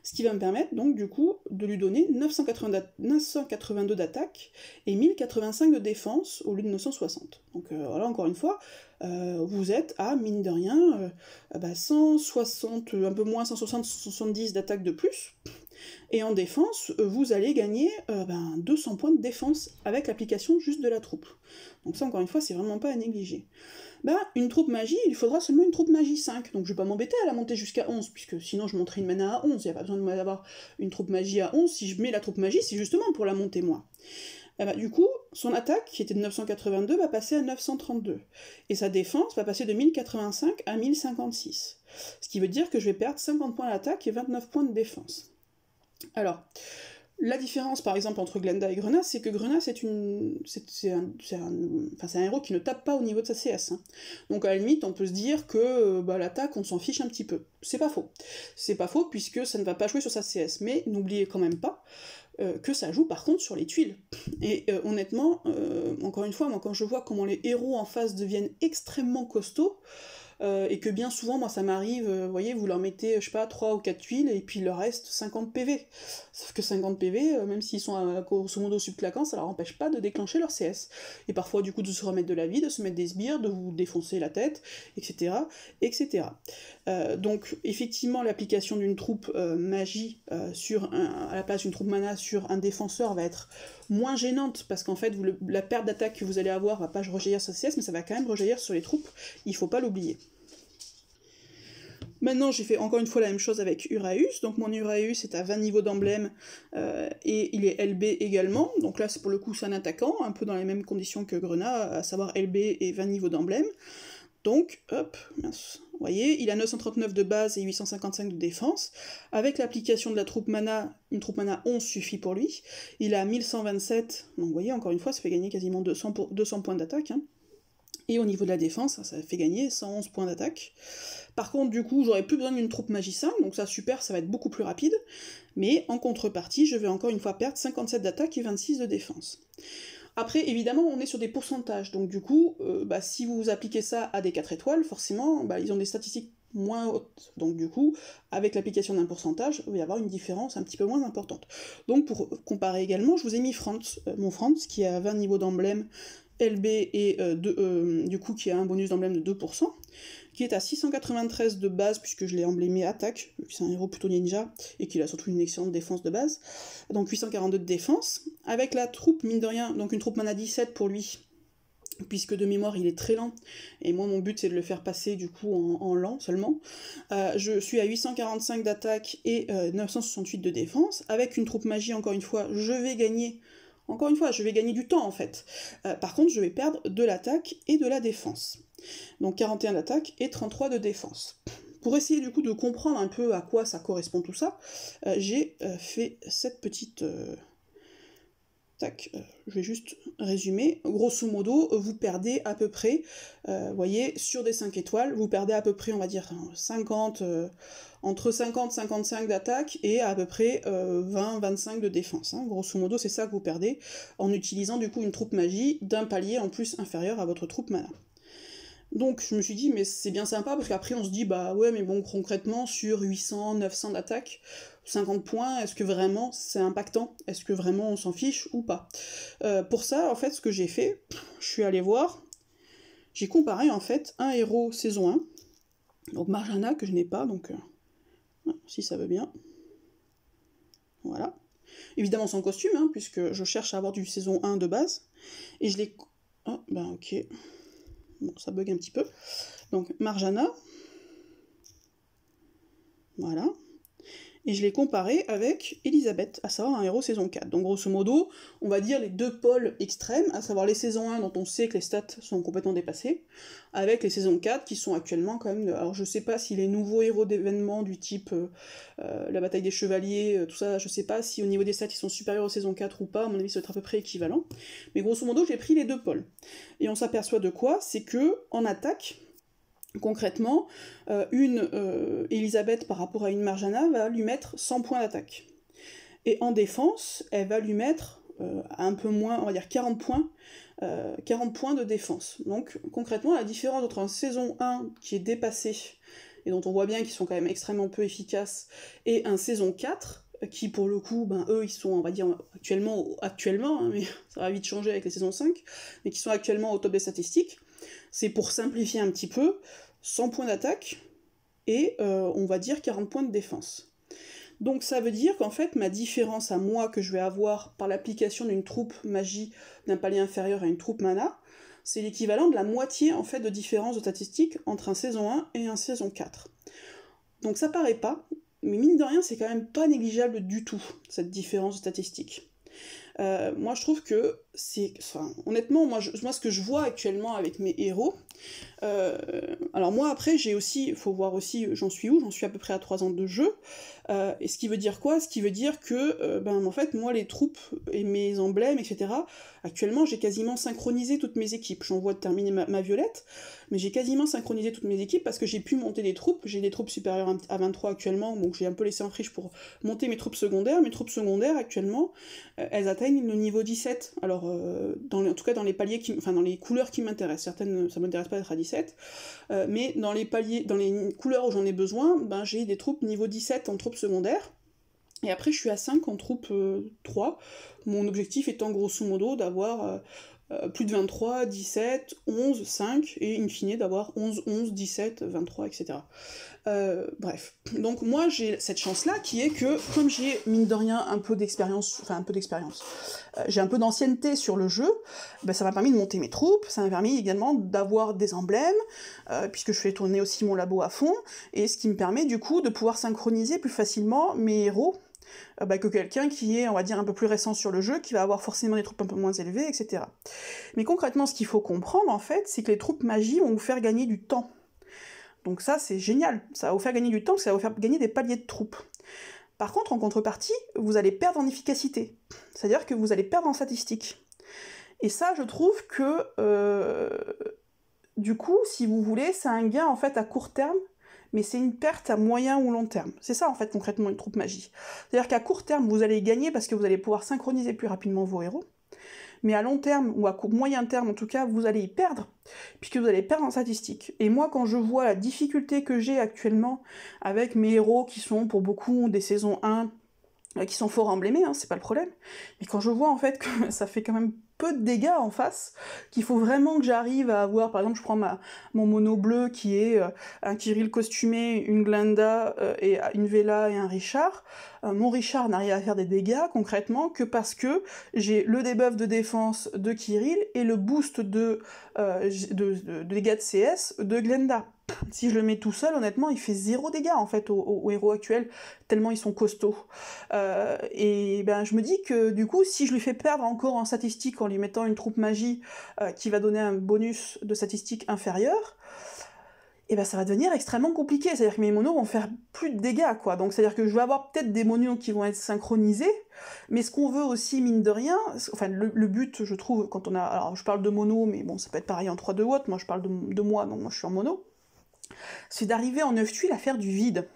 ce qui va me permettre donc du coup de lui donner 982 d'attaque et 1085 de défense au lieu de 960. Donc voilà, encore une fois, vous êtes à, mine de rien, 160, un peu moins, 170 d'attaque de plus, et en défense, vous allez gagner 200 points de défense avec l'application juste de la troupe. Donc ça, encore une fois, c'est vraiment pas à négliger. Une troupe magie, il faudra seulement une troupe magie 5, donc je vais pas m'embêter à la monter jusqu'à 11, puisque sinon je monterai une mana à 11, il n'y a pas besoin d'avoir une troupe magie à 11, si je mets la troupe magie, c'est justement pour la monter moi. Du coup, son attaque, qui était de 982, va passer à 932, et sa défense va passer de 1085 à 1056, ce qui veut dire que je vais perdre 50 points d'attaque et 29 points de défense. Alors, la différence par exemple entre Glenda et Grena, c'est que Grena c'est un héros qui ne tape pas au niveau de sa CS. Hein. Donc à la limite, on peut se dire que l'attaque, on s'en fiche un petit peu. C'est pas faux. C'est pas faux puisque ça ne va pas jouer sur sa CS. Mais n'oubliez quand même pas que ça joue par contre sur les tuiles. Et honnêtement, encore une fois, moi quand je vois comment les héros en face deviennent extrêmement costauds, et que bien souvent, moi ça m'arrive, vous voyez, vous leur mettez, je sais pas, 3 ou 4 tuiles, et puis il leur reste 50 PV. Sauf que 50 PV, même s'ils sont grosso modo subclaquants, ça leur empêche pas de déclencher leur CS. Et parfois, du coup, de se remettre de la vie, de se mettre des sbires, de vous défoncer la tête, etc. etc. Donc, effectivement, l'application d'une troupe magie à la place d'une troupe mana sur un défenseur va être moins gênante, parce qu'en fait, la perte d'attaque que vous allez avoir va pas rejaillir sur CS, mais ça va quand même rejaillir sur les troupes, il faut pas l'oublier. Maintenant, j'ai fait encore une fois la même chose avec Uraeus, donc mon Uraeus est à 20 niveaux d'emblème, et il est LB également, donc là, pour le coup, c'est un attaquant, un peu dans les mêmes conditions que Grenat, à savoir LB et 20 niveaux d'emblème. Donc, hop, mince, vous voyez, il a 939 de base et 855 de défense. Avec l'application de la troupe mana, une troupe mana 11 suffit pour lui. Il a 1127, donc vous voyez, encore une fois, ça fait gagner quasiment 200 points d'attaque. Hein. Et au niveau de la défense, ça fait gagner 111 points d'attaque. Par contre, du coup, j'aurais plus besoin d'une troupe magie 5, donc ça, super, ça va être beaucoup plus rapide. Mais en contrepartie, je vais encore une fois perdre 57 d'attaque et 26 de défense. Après, évidemment, on est sur des pourcentages, donc du coup, si vous appliquez ça à des 4 étoiles, forcément, ils ont des statistiques moins hautes. Donc du coup, avec l'application d'un pourcentage, il va y avoir une différence un petit peu moins importante. Donc pour comparer également, je vous ai mis mon Franz, qui a 20 niveaux d'emblème, LB et du coup qui a un bonus d'emblème de 2%, qui est à 693 de base, puisque je l'ai emblémé attaque, vu que c'est un héros plutôt ninja, et qu'il a surtout une excellente défense de base, donc 842 de défense, avec la troupe, mine de rien, donc une troupe mana 17 pour lui, puisque de mémoire il est très lent, et moi mon but c'est de le faire passer du coup en lent seulement. Je suis à 845 d'attaque et 968 de défense, avec une troupe magie encore une fois, je vais gagner du temps en fait. Par contre je vais perdre de l'attaque et de la défense. Donc 41 d'attaque et 33 de défense. Pour essayer du coup de comprendre un peu à quoi ça correspond tout ça, j'ai fait cette petite... je vais juste résumer. Grosso modo, vous perdez à peu près, vous voyez, sur des 5 étoiles, vous perdez à peu près, on va dire, 50, entre 50 et 55 d'attaque et à peu près 20-25 de défense. Hein. Grosso modo, c'est ça que vous perdez en utilisant du coup une troupe magie d'un palier en plus inférieur à votre troupe mana. Donc je me suis dit, mais c'est bien sympa, parce qu'après on se dit, bah ouais, mais bon, concrètement, sur 800, 900 d'attaque, 50 points, est-ce que vraiment c'est impactant? Est-ce que vraiment on s'en fiche ou pas? Pour ça, en fait, ce que j'ai fait, je suis allée voir, j'ai comparé en fait un héros saison 1, donc Marjana, que je n'ai pas, donc si ça veut bien. Voilà. Évidemment sans costume, hein, puisque je cherche à avoir du saison 1 de base, et je l'ai... Oh, ben ok... Bon, ça bug un petit peu. Donc, Marjana. Voilà. Et je l'ai comparé avec Elisabeth, à savoir un héros saison 4. Donc, grosso modo, on va dire les deux pôles extrêmes, à savoir les saisons 1 dont on sait que les stats sont complètement dépassées, avec les saisons 4 qui sont actuellement quand même... Alors, je sais pas si les nouveaux héros d'événements du type la bataille des chevaliers, tout ça, je sais pas si au niveau des stats ils sont supérieurs aux saisons 4 ou pas, à mon avis ça va être à peu près équivalent. Mais grosso modo, j'ai pris les deux pôles. Et on s'aperçoit de quoi? C'est que, en attaque, concrètement, une Elisabeth par rapport à une Marjana va lui mettre 100 points d'attaque. Et en défense, elle va lui mettre un peu moins, on va dire 40 points de défense. Donc concrètement, la différence entre un saison 1 qui est dépassé, et dont on voit bien qu'ils sont quand même extrêmement peu efficaces, et un saison 4, qui pour le coup, eux ils sont, on va dire, actuellement hein, mais ça va vite changer avec les saisons 5, mais qui sont actuellement au top des statistiques, c'est pour simplifier un petit peu, 100 points d'attaque et on va dire 40 points de défense. Donc ça veut dire qu'en fait ma différence à moi que je vais avoir par l'application d'une troupe magie d'un palier inférieur à une troupe mana, c'est l'équivalent de la moitié en fait de différence de statistiques entre un saison 1 et un saison 4. Donc ça paraît pas, mais mine de rien c'est quand même pas négligeable du tout cette différence de statistiques. Moi je trouve que c'est... Enfin, honnêtement, moi ce que je vois actuellement avec mes héros, alors moi après j'ai aussi, faut voir aussi j'en suis où, j'en suis à peu près à 3 ans de jeu, et ce qui veut dire quoi? Ce qui veut dire que, en fait, moi les troupes et mes emblèmes, etc., actuellement j'ai quasiment synchronisé toutes mes équipes, j'en vois de terminer ma violette, mais j'ai quasiment synchronisé toutes mes équipes parce que j'ai pu monter des troupes, j'ai des troupes supérieures à 23 actuellement, donc j'ai un peu laissé en friche pour monter mes troupes secondaires actuellement, elles atteignent le niveau 17, alors en tout cas dans les paliers dans les couleurs qui m'intéressent, certaines ça m'intéresse m'intéresse pas d'être à 17, mais dans les couleurs où j'en ai besoin, ben, j'ai des troupes niveau 17 en troupes secondaires, et après je suis à 5 en troupe 3, mon objectif étant grosso modo d'avoir plus de 23, 17, 11, 5, et in fine d'avoir 11, 11, 17, 23, etc. Bref. Donc moi j'ai cette chance-là qui est que, comme j'ai mine de rien un peu d'expérience, j'ai un peu d'ancienneté sur le jeu, ben, ça m'a permis de monter mes troupes, ça m'a permis également d'avoir des emblèmes, puisque je fais tourner aussi mon labo à fond, et ce qui me permet du coup de pouvoir synchroniser plus facilement mes héros, que quelqu'un qui est, on va dire, un peu plus récent sur le jeu, qui va avoir forcément des troupes un peu moins élevées, etc. Mais concrètement, ce qu'il faut comprendre, en fait, c'est que les troupes magie vont vous faire gagner du temps. Donc ça, c'est génial, ça va vous faire gagner du temps, parce que ça va vous faire gagner des paliers de troupes. Par contre, en contrepartie, vous allez perdre en efficacité, c'est-à-dire que vous allez perdre en statistiques. Et ça, je trouve que, du coup, si vous voulez, c'est un gain, en fait, à court terme, mais c'est une perte à moyen ou long terme. C'est ça, en fait, concrètement, une troupe magie. C'est-à-dire qu'à court terme, vous allez gagner parce que vous allez pouvoir synchroniser plus rapidement vos héros, mais à long terme, ou à moyen terme en tout cas, vous allez y perdre, puisque vous allez perdre en statistiques. Et moi, quand je vois la difficulté que j'ai actuellement avec mes héros qui sont, pour beaucoup, des saisons 1, qui sont fort emblémés, hein, c'est pas le problème, mais quand je vois, en fait, que ça fait quand même peu de dégâts en face, qu'il faut vraiment que j'arrive à avoir, par exemple je prends mon mono bleu qui est un Kirill costumé, une Glenda, et une Vela et un Richard, mon Richard n'arrive à faire des dégâts concrètement que parce que j'ai le debuff de défense de Kirill et le boost de dégâts de CS de Glenda. Si je le mets tout seul, honnêtement, il fait 0 dégâts en fait aux héros actuels, tellement ils sont costauds. Et ben je me dis que du coup, si je lui fais perdre encore en statistiques en lui mettant une troupe magie qui va donner un bonus de statistiques inférieur, et ben ça va devenir extrêmement compliqué. C'est-à-dire que mes monos vont faire plus de dégâts, quoi. Donc c'est-à-dire que je vais avoir peut-être des monos qui vont être synchronisés, mais ce qu'on veut aussi, mine de rien, enfin le but, je trouve, quand on a... Alors je parle de mono, mais bon, ça peut être pareil en 3-2 ou autre, moi je parle de moi, donc moi je suis en mono, c'est d'arriver en 9 tuiles à faire du vide.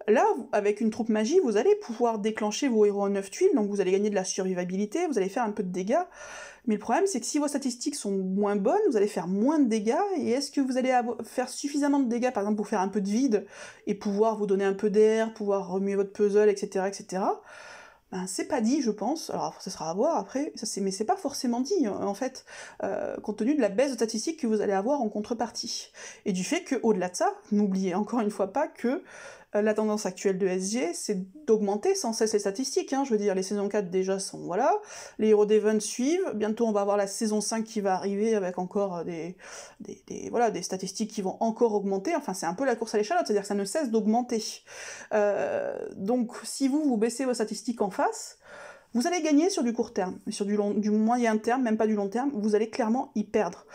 Là, avec une troupe magie, vous allez pouvoir déclencher vos héros en 9 tuiles, donc vous allez gagner de la survivabilité, vous allez faire un peu de dégâts, mais le problème c'est que si vos statistiques sont moins bonnes, vous allez faire moins de dégâts, et est-ce que vous allez faire suffisamment de dégâts, par exemple pour faire un peu de vide, et pouvoir vous donner un peu d'air, pouvoir remuer votre puzzle, etc., etc., ben, c'est pas dit, je pense. Alors, ça sera à voir après, mais c'est pas forcément dit, en fait, compte tenu de la baisse de statistiques que vous allez avoir en contrepartie. Et du fait que, au-delà de ça, n'oubliez encore une fois pas que la tendance actuelle de SG, c'est d'augmenter sans cesse les statistiques, hein. Je veux dire, les saisons 4 déjà sont, voilà, les héros d'Event suivent, bientôt on va avoir la saison 5 qui va arriver avec encore des statistiques qui vont encore augmenter, enfin c'est un peu la course à l'échalote, c'est-à-dire que ça ne cesse d'augmenter. Donc si vous baissez vos statistiques en face, vous allez gagner sur du court terme, mais sur du moyen terme, même pas du long terme, vous allez clairement y perdre.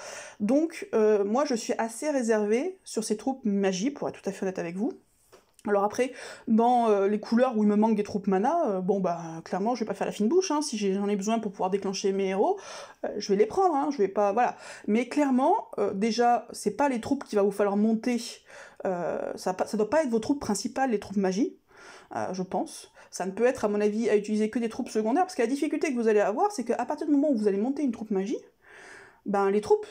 Donc moi je suis assez réservée sur ces troupes magie, pour être tout à fait honnête avec vous. Alors après, dans les couleurs où il me manque des troupes mana, clairement je vais pas faire la fine bouche, hein. Si j'en ai besoin pour pouvoir déclencher mes héros, je vais les prendre, hein. Je vais pas, voilà. Mais clairement, déjà, c'est pas les troupes qu'il va vous falloir monter, ça doit pas être vos troupes principales, les troupes magie, je pense. Ça ne peut être, à mon avis, à utiliser que des troupes secondaires, parce que la difficulté que vous allez avoir, c'est qu'à partir du moment où vous allez monter une troupe magie, ben les troupes,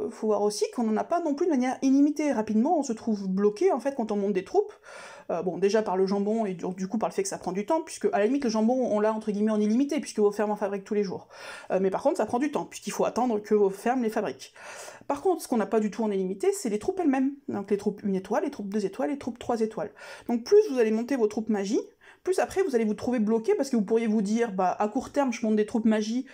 faut voir aussi qu'on n'en a pas non plus de manière illimitée. Rapidement, on se trouve bloqué, en fait, quand on monte des troupes. Bon, déjà par le jambon, et du coup par le fait que ça prend du temps, puisque à la limite le jambon, on l'a entre guillemets en illimité, puisque vos fermes en fabriquent tous les jours. Mais par contre, ça prend du temps, puisqu'il faut attendre que vos fermes les fabriquent. Par contre, ce qu'on n'a pas du tout en illimité, c'est les troupes elles-mêmes. Donc les troupes 1 étoile, les troupes 2 étoiles, les troupes 3 étoiles. Donc plus vous allez monter vos troupes magie, plus après vous allez vous trouver bloqué, parce que vous pourriez vous dire, bah à court terme je monte des troupes magie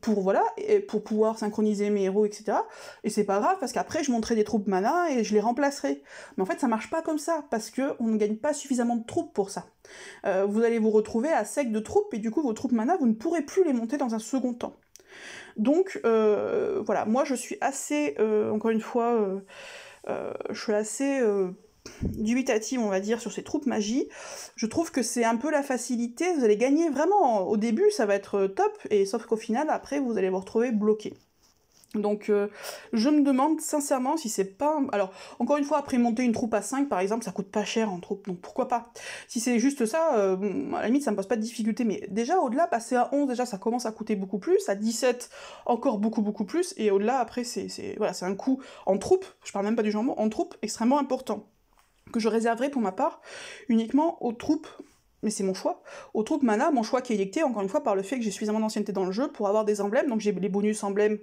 pour, voilà, et pour pouvoir synchroniser mes héros, etc. Et c'est pas grave, parce qu'après je monterai des troupes mana et je les remplacerai. Mais en fait ça marche pas comme ça, parce que on ne gagne pas suffisamment de troupes pour ça. Vous allez vous retrouver à sec de troupes, et du coup vos troupes mana, vous ne pourrez plus les monter dans un second temps. Donc voilà, moi je suis assez, encore une fois, je suis assez dubitative, on va dire, sur ces troupes magie. Je trouve que c'est un peu la facilité, vous allez gagner vraiment, au début ça va être top, et sauf qu'au final, après, vous allez vous retrouver bloqué. Donc je me demande sincèrement si c'est pas... Alors, encore une fois, après monter une troupe à 5 par exemple, ça coûte pas cher en troupe, donc pourquoi pas. Si c'est juste ça, bon, à la limite ça me pose pas de difficulté, mais déjà au-delà, passer à 11, déjà ça commence à coûter beaucoup plus, à 17 encore beaucoup plus, et au-delà après voilà, c'est un coût en troupe, je parle même pas du jambon, en troupe extrêmement important, que je réserverai pour ma part uniquement aux troupes, mais c'est mon choix, aux troupes mana, mon choix qui est édicté encore une fois par le fait que j'ai suffisamment d'ancienneté dans le jeu pour avoir des emblèmes, donc j'ai les bonus emblèmes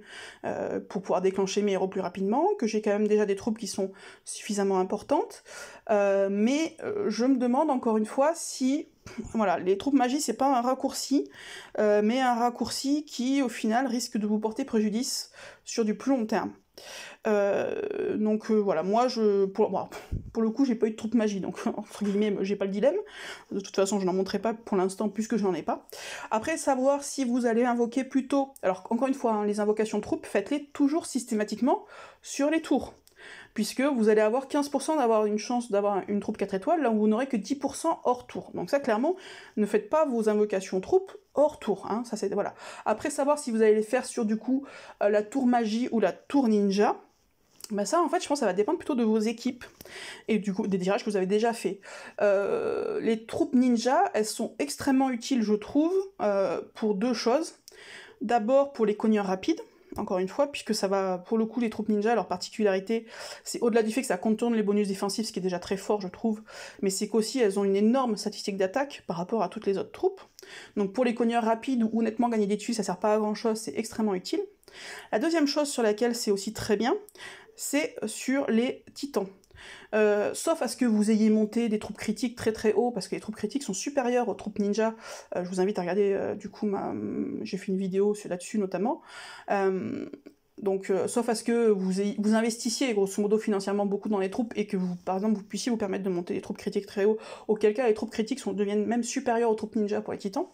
pour pouvoir déclencher mes héros plus rapidement, que j'ai quand même déjà des troupes qui sont suffisamment importantes, mais je me demande encore une fois si, voilà, les troupes magie c'est pas un raccourci, mais un raccourci qui au final risque de vous porter préjudice sur du plus long terme. Donc voilà, moi pour le coup j'ai pas eu de troupe magie, donc entre guillemets j'ai pas le dilemme, de toute façon je n'en montrerai pas pour l'instant puisque je n'en ai pas. Après, savoir si vous allez invoquer plutôt, alors encore une fois, hein, les invocations de troupes, faites-les toujours systématiquement sur les tours, puisque vous allez avoir 15% d'avoir une chance d'avoir une troupe 4 étoiles, là où vous n'aurez que 10% hors tour. Donc ça, clairement, ne faites pas vos invocations troupes hors tour, hein, ça c'est... voilà. Après, savoir si vous allez les faire sur, du coup, la tour magie ou la tour ninja, bah ça, en fait, je pense que ça va dépendre plutôt de vos équipes, et du coup, des tirages que vous avez déjà fait. Les troupes ninja, elles sont extrêmement utiles, je trouve, pour deux choses. D'abord, pour les cogneurs rapides, encore une fois, puisque ça va, pour le coup, les troupes ninja, leur particularité, c'est au-delà du fait que ça contourne les bonus défensifs, ce qui est déjà très fort, je trouve, mais c'est qu'aussi, elles ont une énorme statistique d'attaque par rapport à toutes les autres troupes. Donc pour les cogneurs rapides, où honnêtement, gagner des tuiles, ça sert pas à grand-chose, c'est extrêmement utile. La deuxième chose sur laquelle c'est aussi très bien, c'est sur les titans. Sauf à ce que vous ayez monté des troupes critiques très haut, parce que les troupes critiques sont supérieures aux troupes ninja. Je vous invite à regarder, du coup, j'ai fait une vidéo là-dessus notamment. Donc, sauf à ce que vous investissiez grosso modo financièrement beaucoup dans les troupes et que vous, par exemple, vous puissiez vous permettre de monter des troupes critiques très haut, auquel cas les troupes critiques deviennent même supérieures aux troupes ninja pour les titans.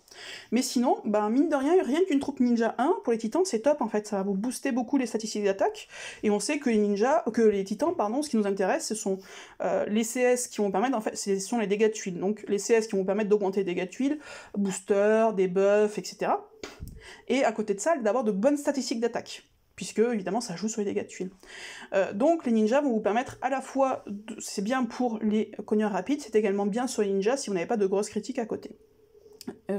Mais sinon, ben, mine de rien qu'une troupe ninja 1 pour les titans, c'est top en fait, ça va vous booster beaucoup les statistiques d'attaque, et on sait que les titans, pardon, ce qui nous intéresse, ce sont les CS qui vont permettre, en fait, ce sont les dégâts de tuiles, donc les CS qui vont permettre d'augmenter les dégâts de tuiles, booster, debuff, etc. Et à côté de ça, d'avoir de bonnes statistiques d'attaque, puisque évidemment ça joue sur les dégâts de tuiles. Donc les ninjas vont vous permettre à la fois, c'est bien pour les cogneurs rapides, c'est également bien sur les ninjas si vous n'avez pas de grosses critiques à côté.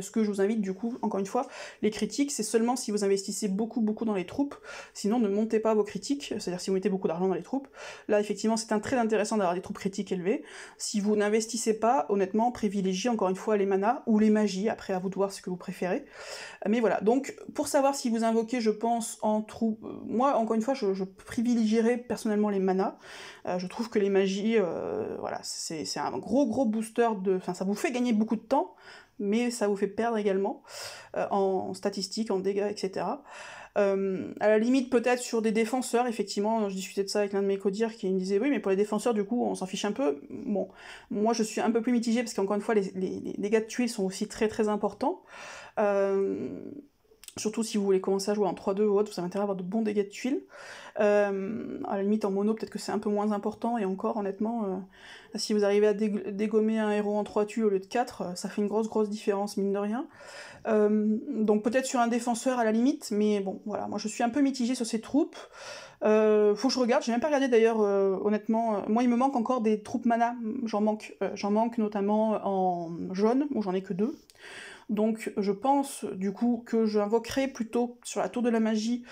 Ce que je vous invite du coup, encore une fois, les critiques, c'est seulement si vous investissez beaucoup dans les troupes, sinon ne montez pas vos critiques, c'est-à-dire si vous mettez beaucoup d'argent dans les troupes. Là, effectivement, c'est très intéressant d'avoir des troupes critiques élevées. Si vous n'investissez pas, honnêtement, privilégiez encore une fois les manas ou les magies, après à vous de voir ce que vous préférez. Mais voilà, donc pour savoir si vous invoquez, je pense, en troupe, moi, encore une fois, je privilégierais personnellement les manas. Je trouve que les magies, voilà, c'est un gros booster enfin, ça vous fait gagner beaucoup de temps, mais ça vous fait perdre également en statistiques, en dégâts, etc. À la limite, peut-être sur des défenseurs, effectivement, je discutais de ça avec l'un de mes codires qui me disait oui, mais pour les défenseurs, du coup, on s'en fiche un peu. Bon, moi je suis un peu plus mitigée parce qu'encore une fois, les dégâts de tuiles sont aussi très importants. Surtout si vous voulez commencer à jouer en 3-2 ou autre, vous avez intérêt à avoir de bons dégâts de tuiles. À la limite, en mono, peut-être que c'est un peu moins important, et encore, honnêtement, si vous arrivez à dégommer un héros en 3 tuiles au lieu de 4, ça fait une grosse différence, mine de rien. Donc peut-être sur un défenseur à la limite, mais bon, voilà, moi je suis un peu mitigée sur ces troupes. Faut que je regarde, j'ai même pas regardé d'ailleurs, honnêtement, moi il me manque encore des troupes mana, j'en manque notamment en jaune, où j'en ai que 2. Donc je pense du coup que j'invoquerai plutôt sur la tour de la magie,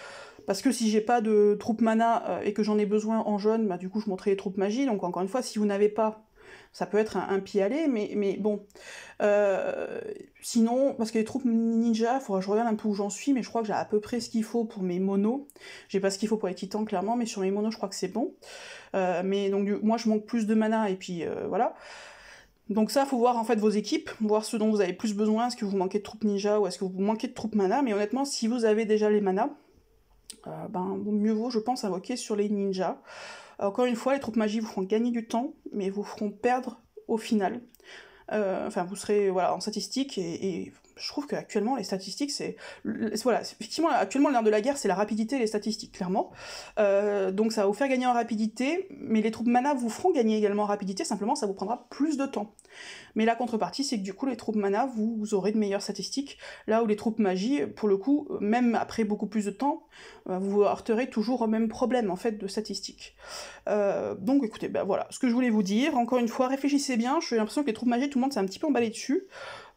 parce que si j'ai pas de troupes mana et que j'en ai besoin en jaune, bah du coup je monterai les troupes magie, donc encore une fois, si vous n'avez pas, ça peut être un pied aller, mais bon. Sinon, parce que les troupes ninja, faudra que je regarde un peu où j'en suis, mais je crois que j'ai à peu près ce qu'il faut pour mes monos. J'ai pas ce qu'il faut pour les titans, clairement, mais sur mes monos, je crois que c'est bon. Mais donc moi je manque plus de mana, et puis voilà. Donc ça, faut voir en fait vos équipes, voir ce dont vous avez plus besoin, est-ce que vous manquez de troupes ninja ou est-ce que vous manquez de troupes mana, mais honnêtement, si vous avez déjà les mana, ben mieux vaut, je pense, invoquer sur les ninjas. Encore une fois, les troupes magie vous feront gagner du temps, mais vous feront perdre au final. Enfin, vous serez voilà, en statistique, et je trouve qu'actuellement les statistiques voilà, effectivement actuellement l'ère de la guerre c'est la rapidité et les statistiques clairement, donc ça va vous faire gagner en rapidité, mais les troupes mana vous feront gagner également en rapidité, simplement ça vous prendra plus de temps. Mais la contrepartie c'est que du coup les troupes mana vous aurez de meilleures statistiques, là où les troupes magie, pour le coup, même après beaucoup plus de temps, vous heurterez toujours au même problème en fait de statistiques. Donc écoutez, ben voilà, ce que je voulais vous dire, encore une fois, réfléchissez bien, j'ai l'impression que les troupes magiques, tout le monde s'est un petit peu emballé dessus.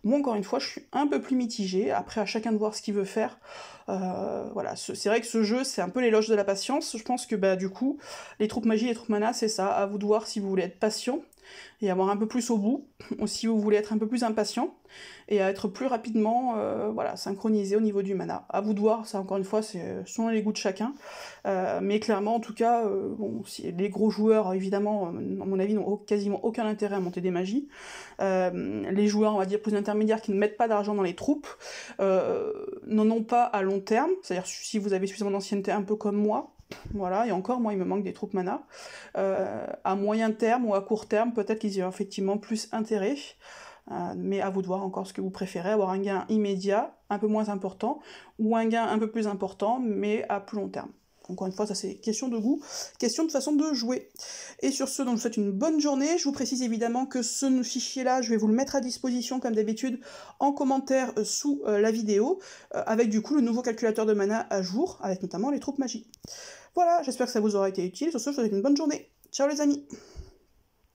Moi, encore une fois, je suis un peu plus mitigée, après à chacun de voir ce qu'il veut faire. Voilà, c'est vrai que ce jeu, c'est un peu l'éloge de la patience, je pense que bah du coup, les troupes magie et les troupes mana, c'est ça, à vous de voir si vous voulez être patient, et avoir un peu plus au bout, ou si vous voulez être un peu plus impatient, et à être plus rapidement voilà, synchronisé au niveau du mana. À vous de voir, ça encore une fois, c'est selon les goûts de chacun, mais clairement, en tout cas, bon, si les gros joueurs, évidemment, à mon avis, n'ont quasiment aucun intérêt à monter des magies. Les joueurs, on va dire, plus intermédiaires, qui ne mettent pas d'argent dans les troupes, n'en ont pas à long terme, c'est-à-dire si vous avez suffisamment d'ancienneté, un peu comme moi, voilà, et encore, moi, il me manque des troupes mana. À moyen terme ou à court terme, peut-être qu'ils y ont effectivement plus intérêt, mais à vous de voir encore ce que vous préférez, avoir un gain immédiat, un peu moins important, ou un gain un peu plus important, mais à plus long terme. Encore une fois, ça c'est question de goût, question de façon de jouer. Et sur ce, donc je vous souhaite une bonne journée. Je vous précise évidemment que ce fichier-là, je vais vous le mettre à disposition comme d'habitude en commentaire sous la vidéo, avec du coup le nouveau calculateur de mana à jour, avec notamment les troupes magie. Voilà, j'espère que ça vous aura été utile. Sur ce, je vous souhaite une bonne journée. Ciao les amis!